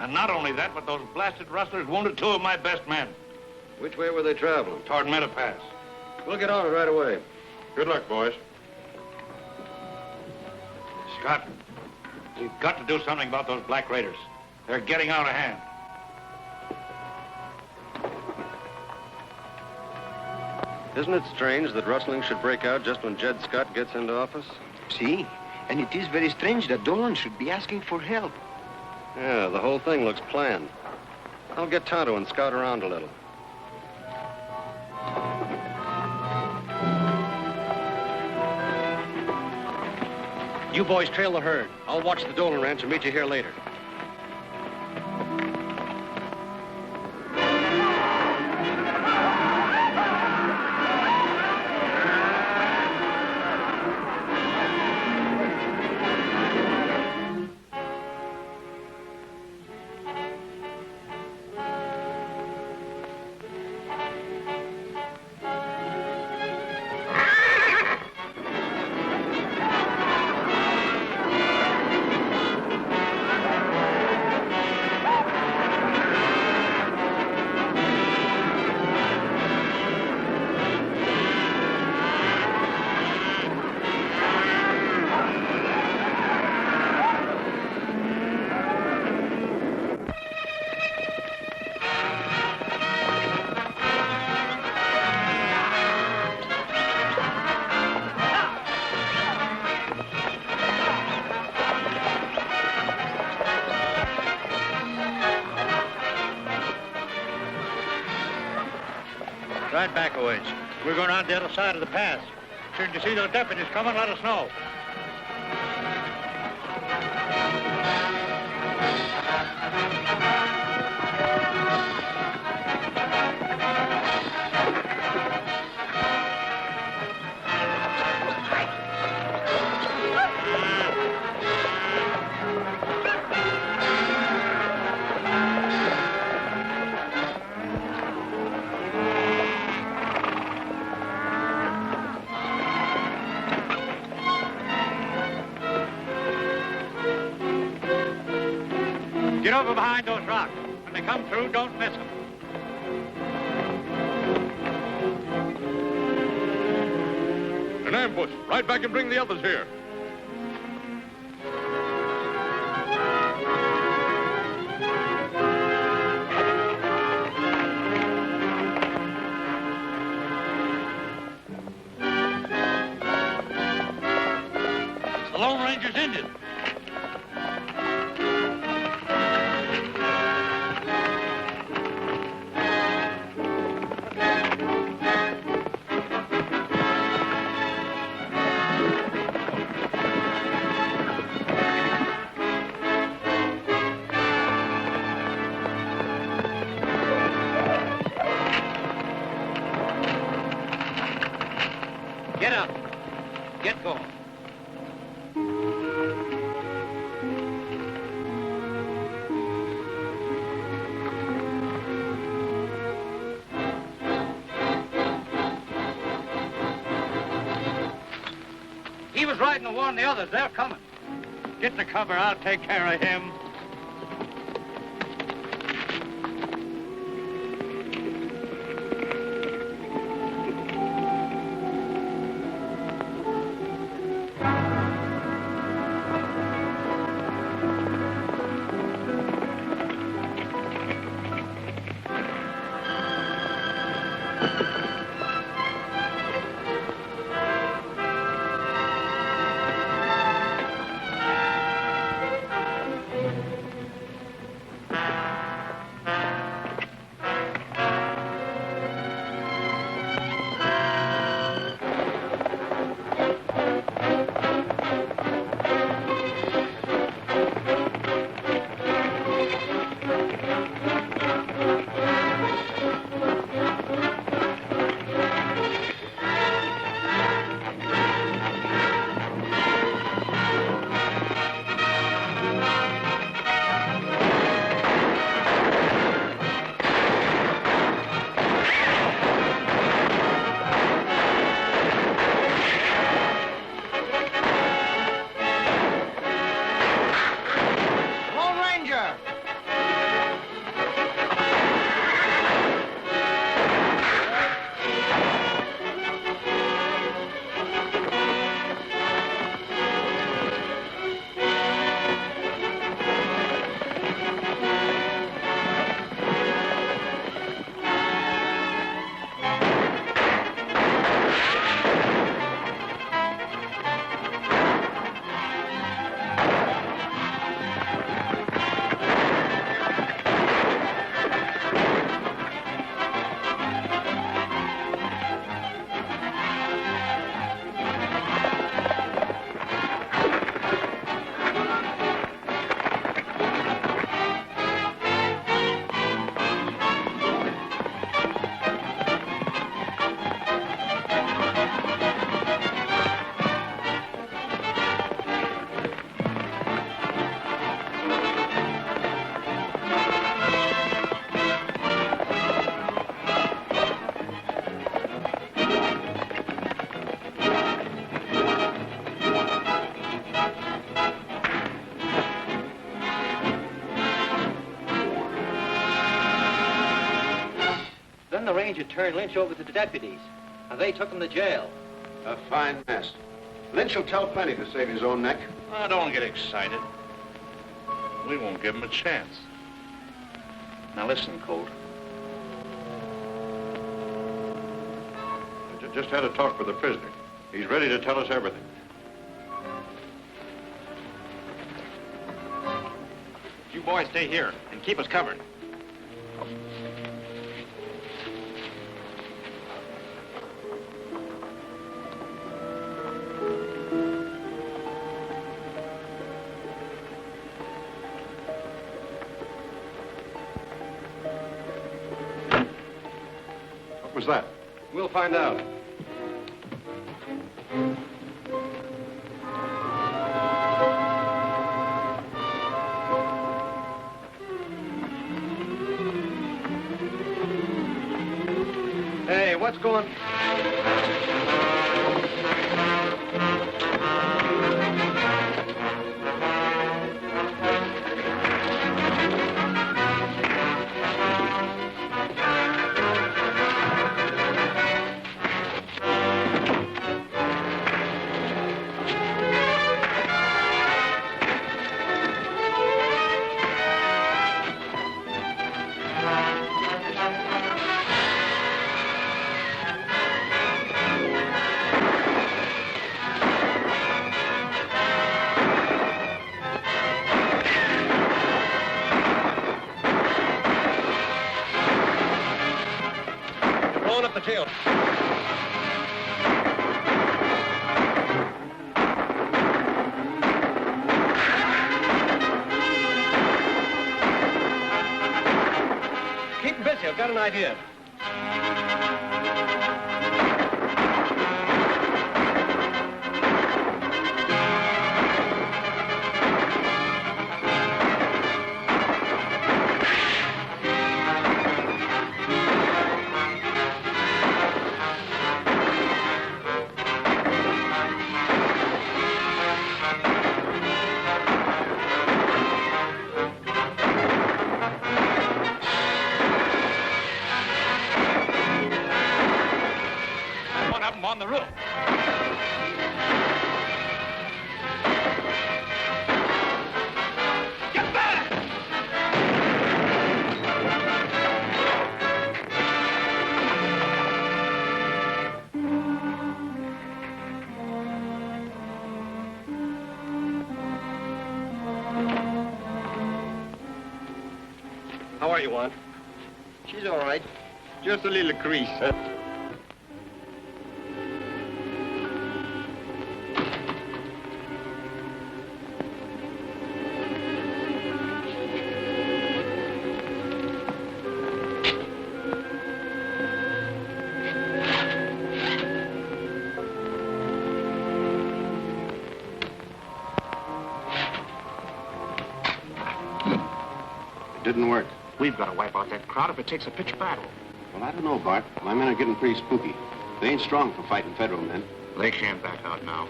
And not only that, but those blasted rustlers wounded 2 of my best men. Which way were they traveling? Toward Meadow Pass. We'll get on it right away. Good luck, boys. Scott, we've got to do something about those Black Raiders. They're getting out of hand. Isn't it strange that rustling should break out just when Chet Scott gets into office? See? And it is very strange that Dolan should be asking for help. Yeah, the whole thing looks planned. I'll get Tonto and scout around a little. You boys trail the herd. I'll watch the Dolan ranch and meet you here later. right back a ways. We're going around the other side of the pass. Should you see those deputies coming, let us know. Get over behind those rocks. When they come through, don't miss them. An ambush. Right back and bring the others here. It's the Lone Ranger's Indian. Get up. Get going. He was riding to warn the others. They're coming. Get to cover. I'll take care of him. Then the ranger turned Lynch over to the deputies, and they took him to jail. A fine mess. Lynch will tell plenty to save his own neck. Oh, don't get excited. We won't give him a chance. Now listen, Colt. I just had a talk with the prisoner. He's ready to tell us everything. You boys stay here and keep us covered. was that? We'll find out. Hey, what's going... Got an idea. On the roof. Get back! How are you, Juan? She's all right. Just a little crease. Didn't work. We've got to wipe out that crowd if it takes a pitched battle. Well, I don't know, Bart. My men are getting pretty spooky. They ain't strong for fighting federal men. They can't back out now.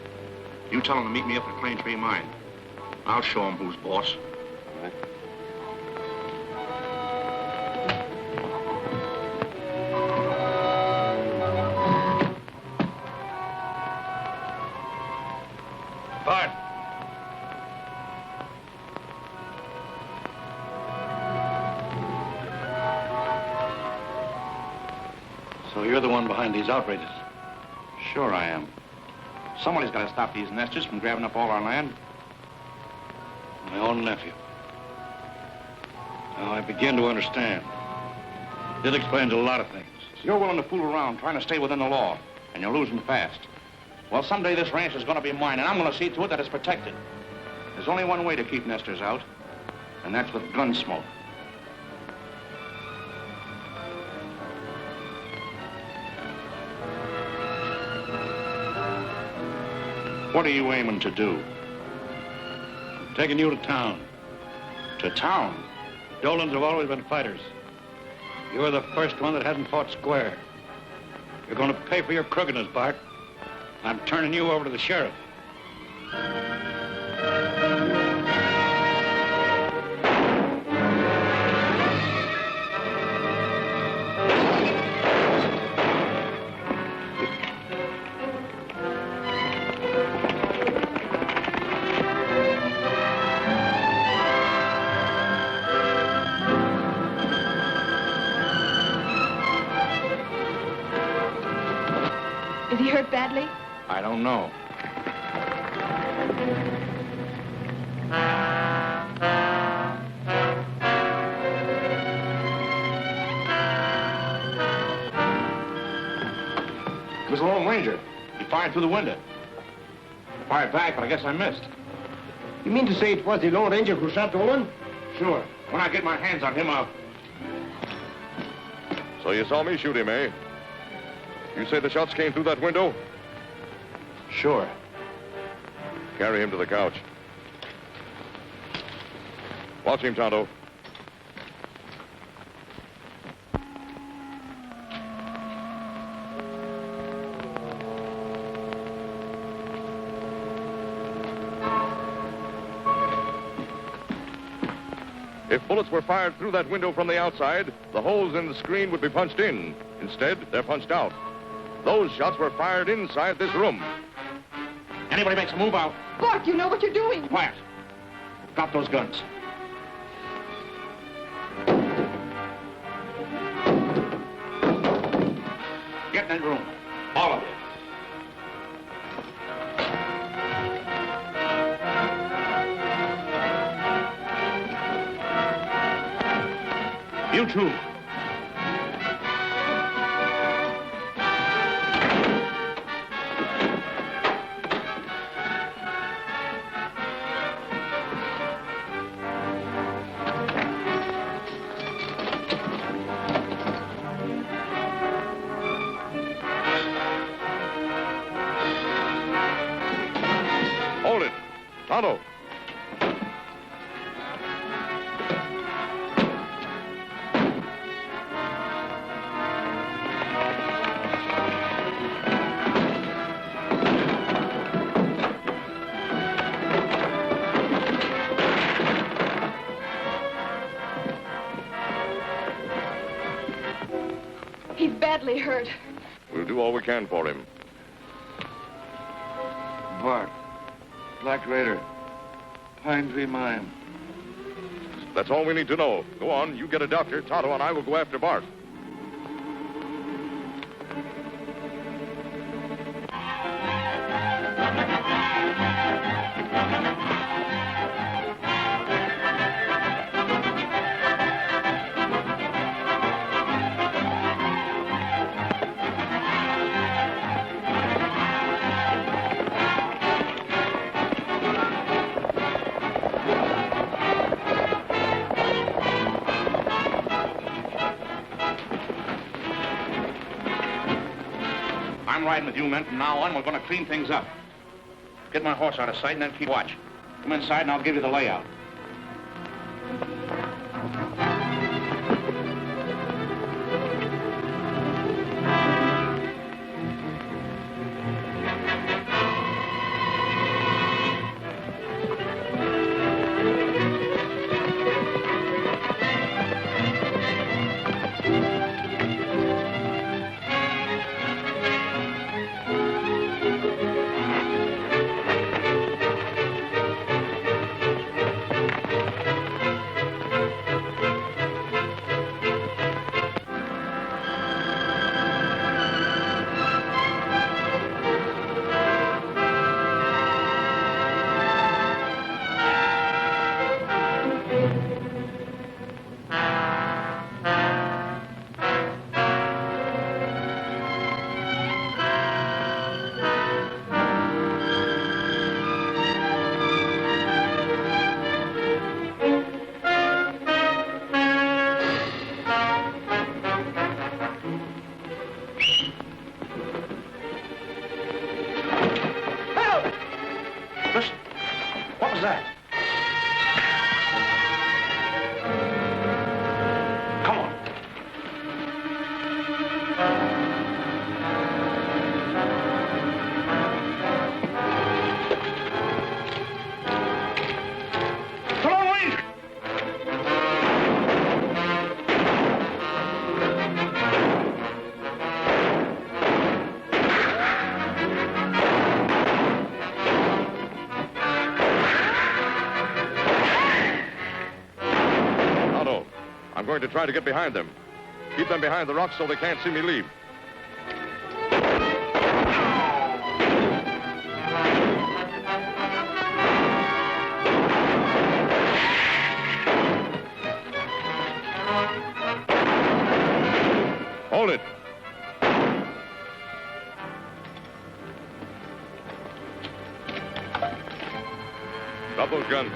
You tell them to meet me up at Plain Tree Mine. I'll show them who's boss. All right. Bart. So you're the one behind these outrages? Sure I am. Somebody's got to stop these nesters from grabbing up all our land. My own nephew. Now I begin to understand. It explains a lot of things. You're willing to fool around, trying to stay within the law, and you're losing fast. Well, someday this ranch is going to be mine, and I'm going to see to it that it's protected. There's only one way to keep nesters out, and that's with gun smoke. What are you aiming to do? I'm taking you to town. To town? Dolans have always been fighters. You're the first one that hasn't fought square. You're going to pay for your crookedness, Bart. I'm turning you over to the sheriff. Is he hurt badly? I don't know. It was the Lone Ranger. He fired through the window. Fired back, but I guess I missed. You mean to say it was the Lone Ranger who shot Dolan? Sure. When I get my hands on him, I'll... So you saw me shoot him, eh? You say the shots came through that window? Sure. Carry him to the couch. Watch him, Tonto. If bullets were fired through that window from the outside, the holes in the screen would be punched in. Instead, they're punched out. Those shots were fired inside this room. Anybody makes a move out. Gort, you know what you're doing. Quiet. Drop those guns. Get in that room. All of you. You too. Hold it. Tonto. He's badly hurt. We'll do all we can for him. Bart. Black Raider. Pine Tree Mine. That's all we need to know. Go on, you get a doctor. Tonto and I will go after Bart. I'm riding with you men from now on. We're going to clean things up. Get my horse out of sight and then keep watch. Come inside and I'll give you the layout. What was that? Come on. Come on, Wayne. I'm going to try to get behind them. Keep them behind the rocks so they can't see me leave. Hold it. Drop those guns.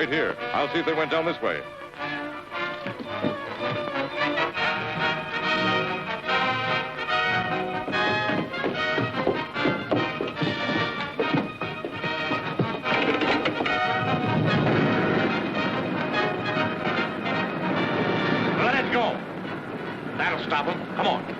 wait here. I'll see if they went down this way. Let it go. That'll stop them. Come on.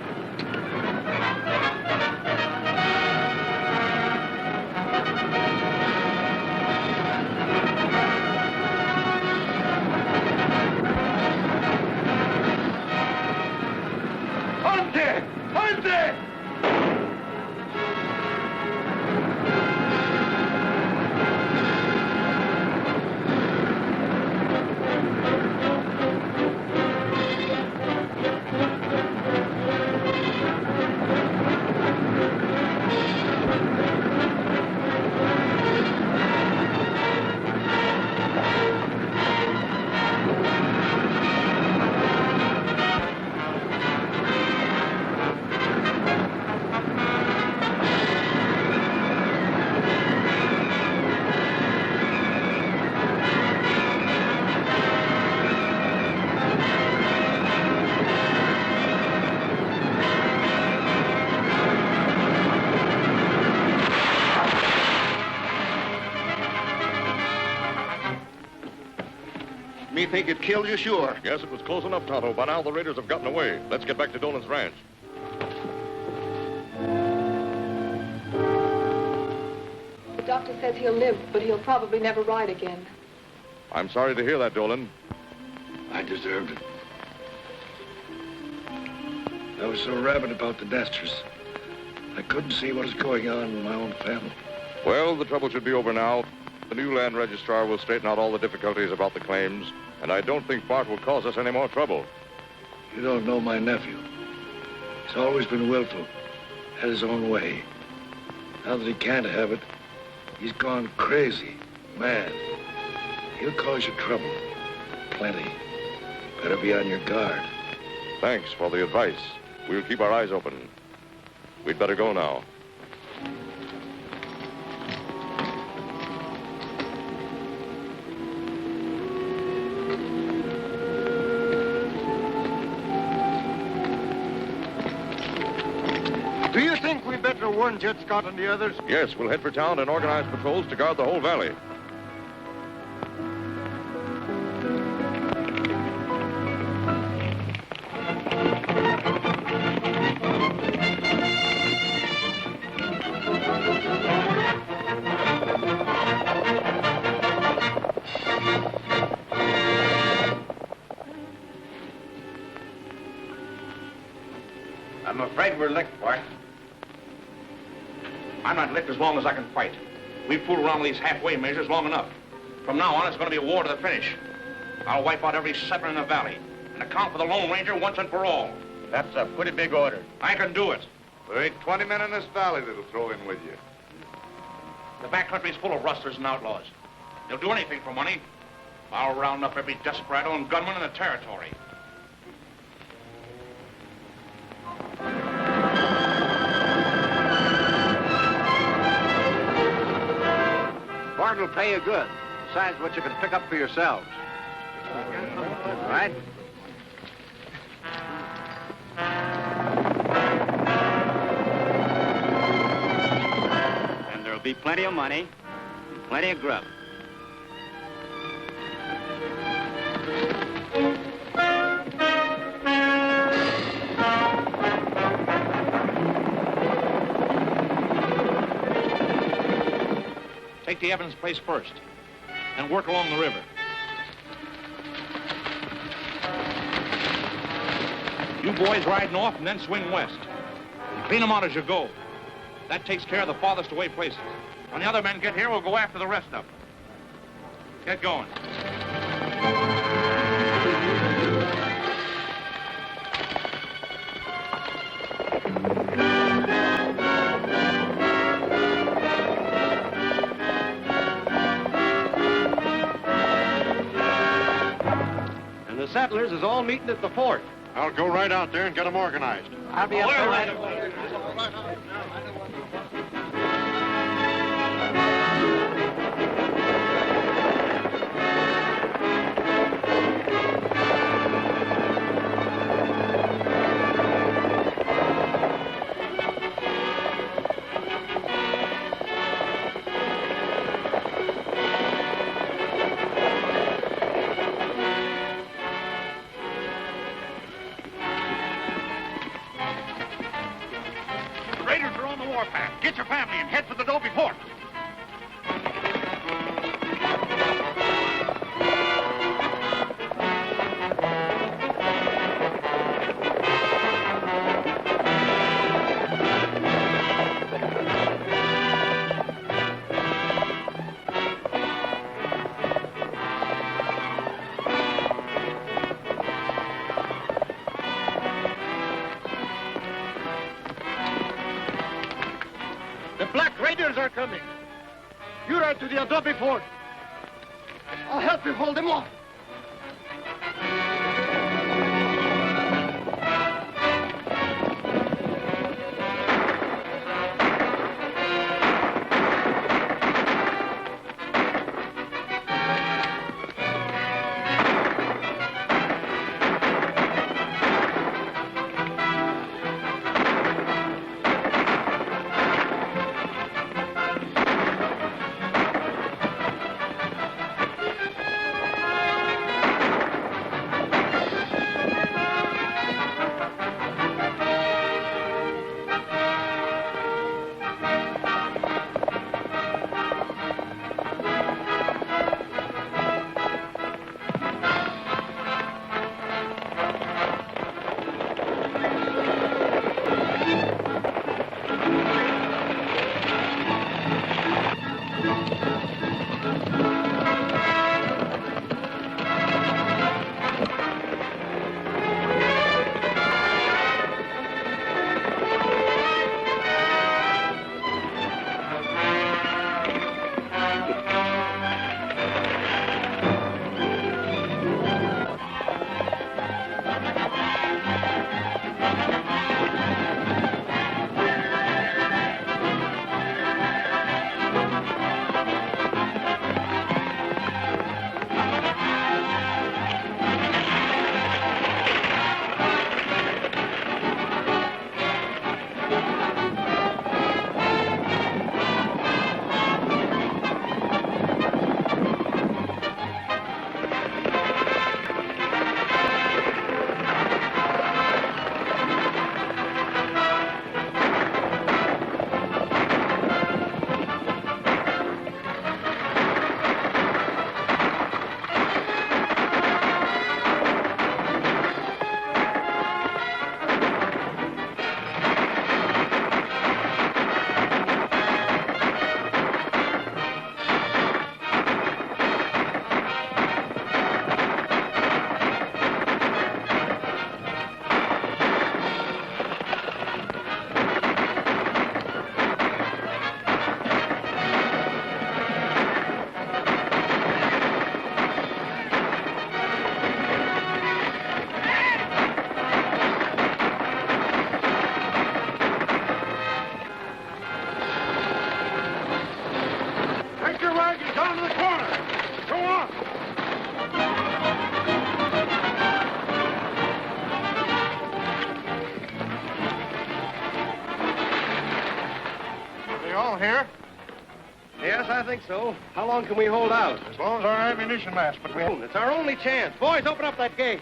Me think it killed you, sure. Yes, it was close enough, Tonto. By now, the raiders have gotten away. Let's get back to Dolan's ranch. The doctor says he'll live, but he'll probably never ride again. I'm sorry to hear that, Dolan. I deserved it. I was so rabid about the Nesters. I couldn't see what was going on in my own family. Well, the trouble should be over now. The new land registrar will straighten out all the difficulties about the claims, and I don't think Bart will cause us any more trouble. You don't know my nephew. He's always been willful, had his own way. Now that he can't have it, he's gone crazy, mad. He'll cause you trouble. Plenty. Better be on your guard. Thanks for the advice. We'll keep our eyes open. We'd better go now. Do you think we'd better warn Chet Scott and the others? Yes, we'll head for town and organize patrols to guard the whole valley. I'm afraid we're licked, Bart. I'm not licked as long as I can fight. We've fooled around with these halfway measures long enough. From now on, it's going to be a war to the finish. I'll wipe out every settler in the valley and account for the Lone Ranger once and for all. That's a pretty big order. I can do it. There ain't 20 men in this valley that'll throw in with you. The backcountry's full of rustlers and outlaws. They'll do anything for money. I'll round up every desperado and gunman in the territory. Bart will pay you good, besides what you can pick up for yourselves. Right? And there'll be plenty of money, and plenty of grub. Take the Evans place first, and work along the river. You boys ride north and then swing west. Clean them out as you go. That takes care of the farthest away places. When the other men get here, we'll go after the rest of them. Get going. The settlers is all meeting at the fort. I'll go right out there and get them organized. I'll be up there right away. Rangers are coming. You ride to the adobe fort. I'll help you hold them off. Here? Yes, I think so. How long can we hold out? As long as our ammunition lasts, but It's our only chance. Boys, open up that gate.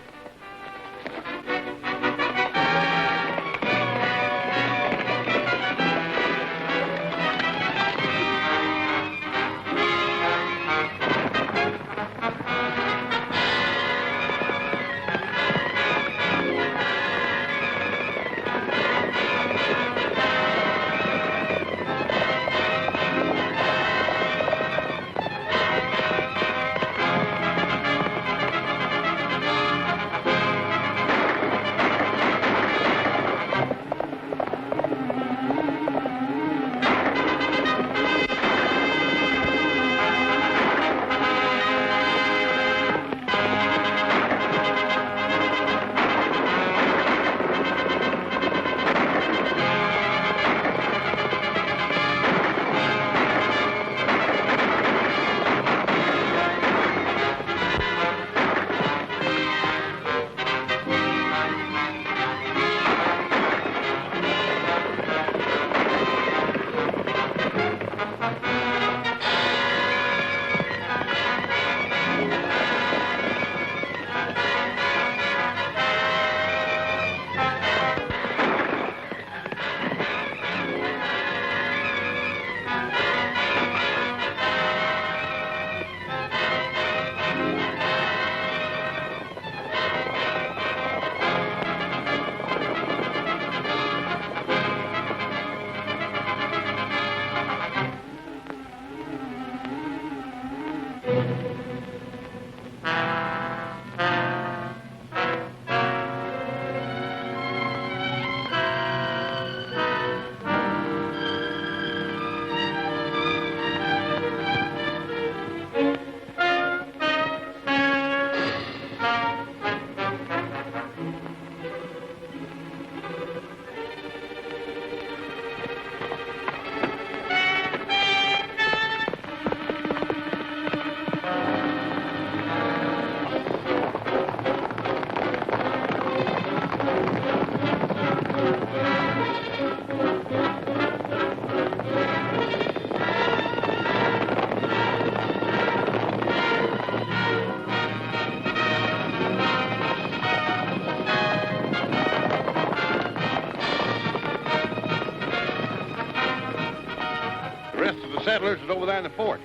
Theirs is over there in the fort.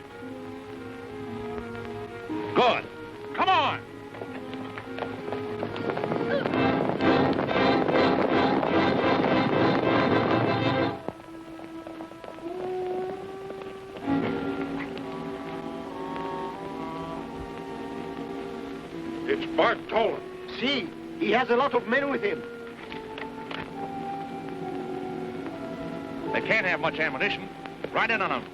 Good. Come on. It's Bart Tolan. See, he has a lot of men with him. They can't have much ammunition. Ride in on them.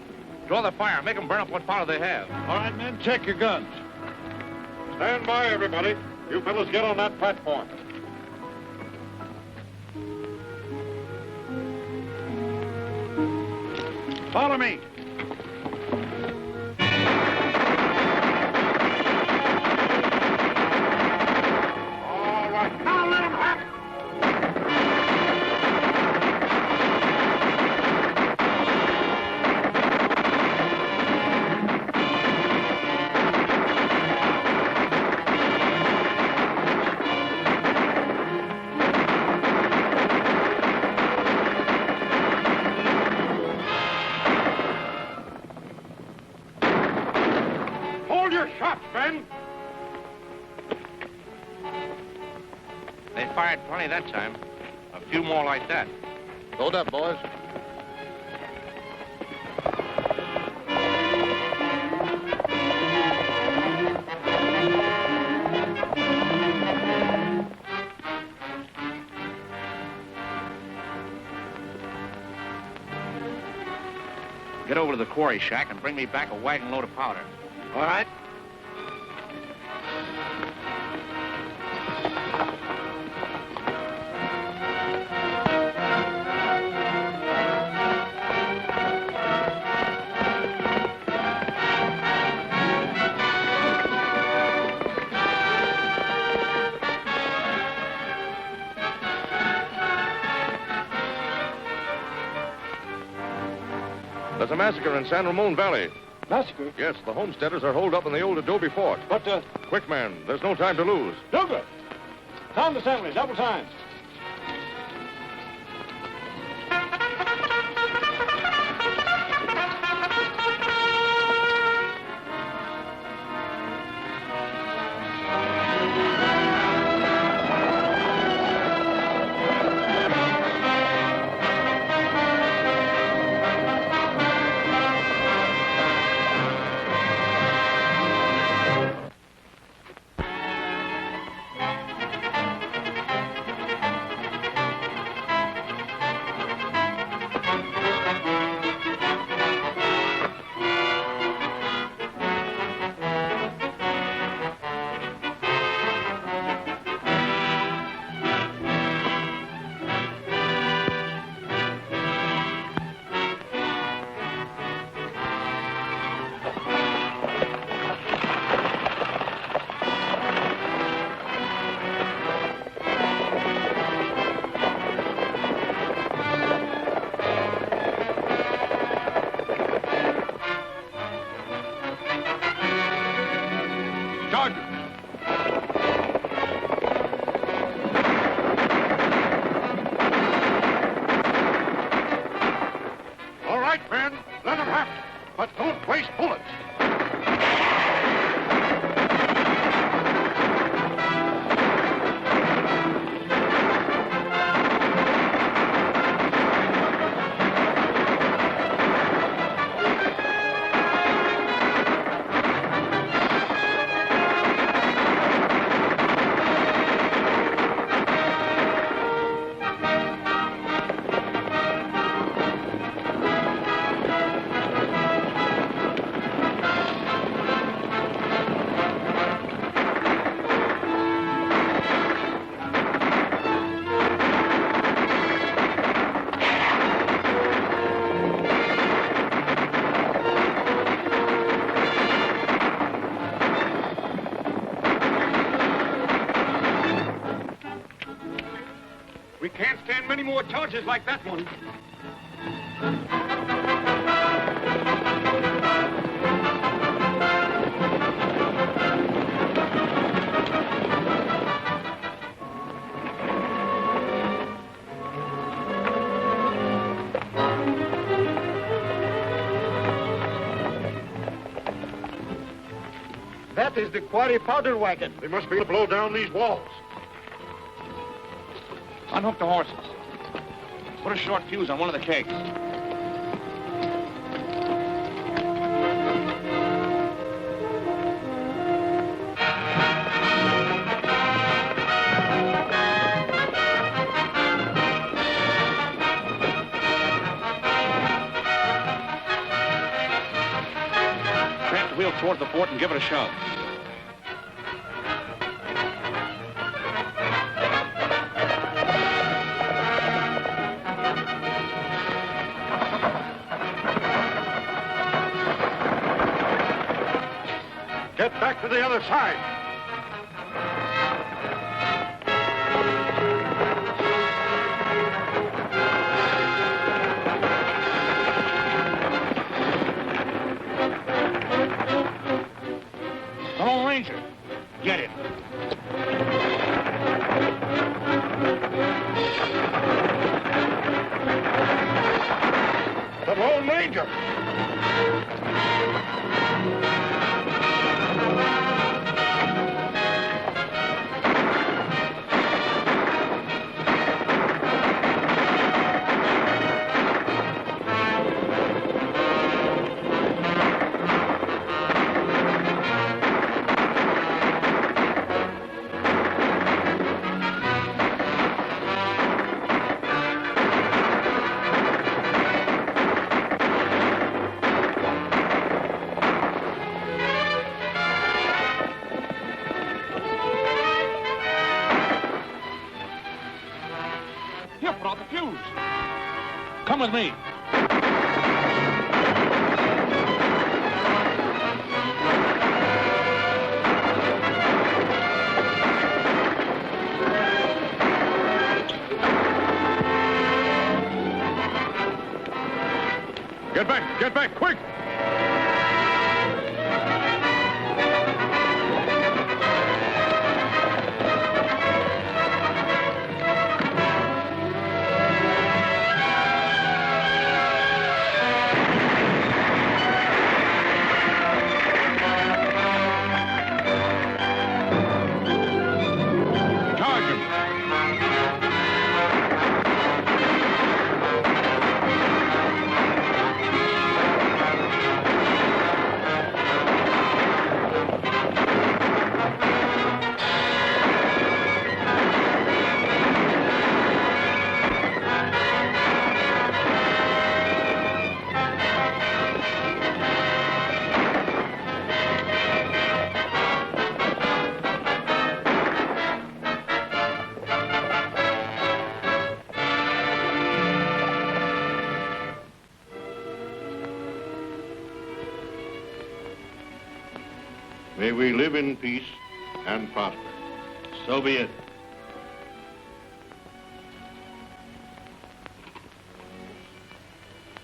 Draw the fire. Make them burn up what powder they have. All right, men, check your guns. Stand by, everybody. You fellas get on that platform. Follow me. All right, now let them have it. Hold your shots, men. They fired plenty that time. A few more like that. Hold up, boys. Get over to the quarry shack and bring me back a wagon load of powder. All right. There's a massacre in San Ramon Valley. Massacre? Yes, the homesteaders are holed up in the old adobe fort. But, Quick, man. There's no time to lose. Douglas, sound the assembly, double time. All right, men, let them have it, but don't waste bullets. We can't stand many more charges like that one. That is the quarry powder wagon. They must be to blow down these walls. Unhook the horses. Put a short fuse on one of the kegs. Crank the wheel toward the fort and give it a shove. Get back to the other side. The Lone Ranger. Get it. The Lone Ranger. Here, put out the fuse. Come with me. Get back, quick! May we live in peace and prosper. So be it.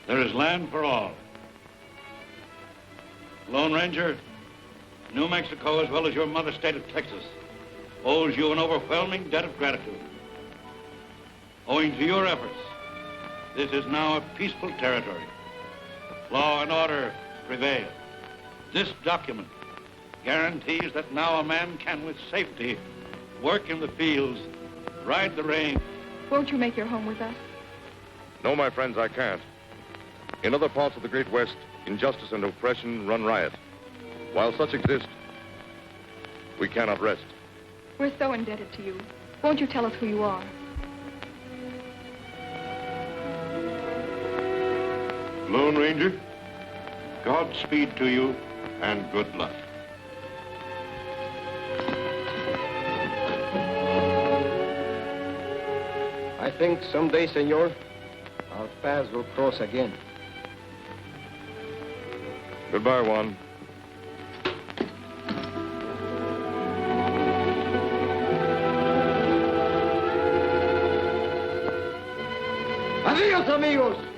There is land for all. Lone Ranger, New Mexico, as well as your mother state of Texas, owes you an overwhelming debt of gratitude. Owing to your efforts, this is now a peaceful territory. Law and order prevail. This document guarantees that now a man can with safety work in the fields, ride the range. Won't you make your home with us? No, my friends, I can't. In other parts of the Great West, injustice and oppression run riot. While such exist, we cannot rest. We're so indebted to you. Won't you tell us who you are? Lone Ranger, Godspeed to you and good luck. I think someday, senor, our paths will cross again. Goodbye, Juan. Adios, amigos.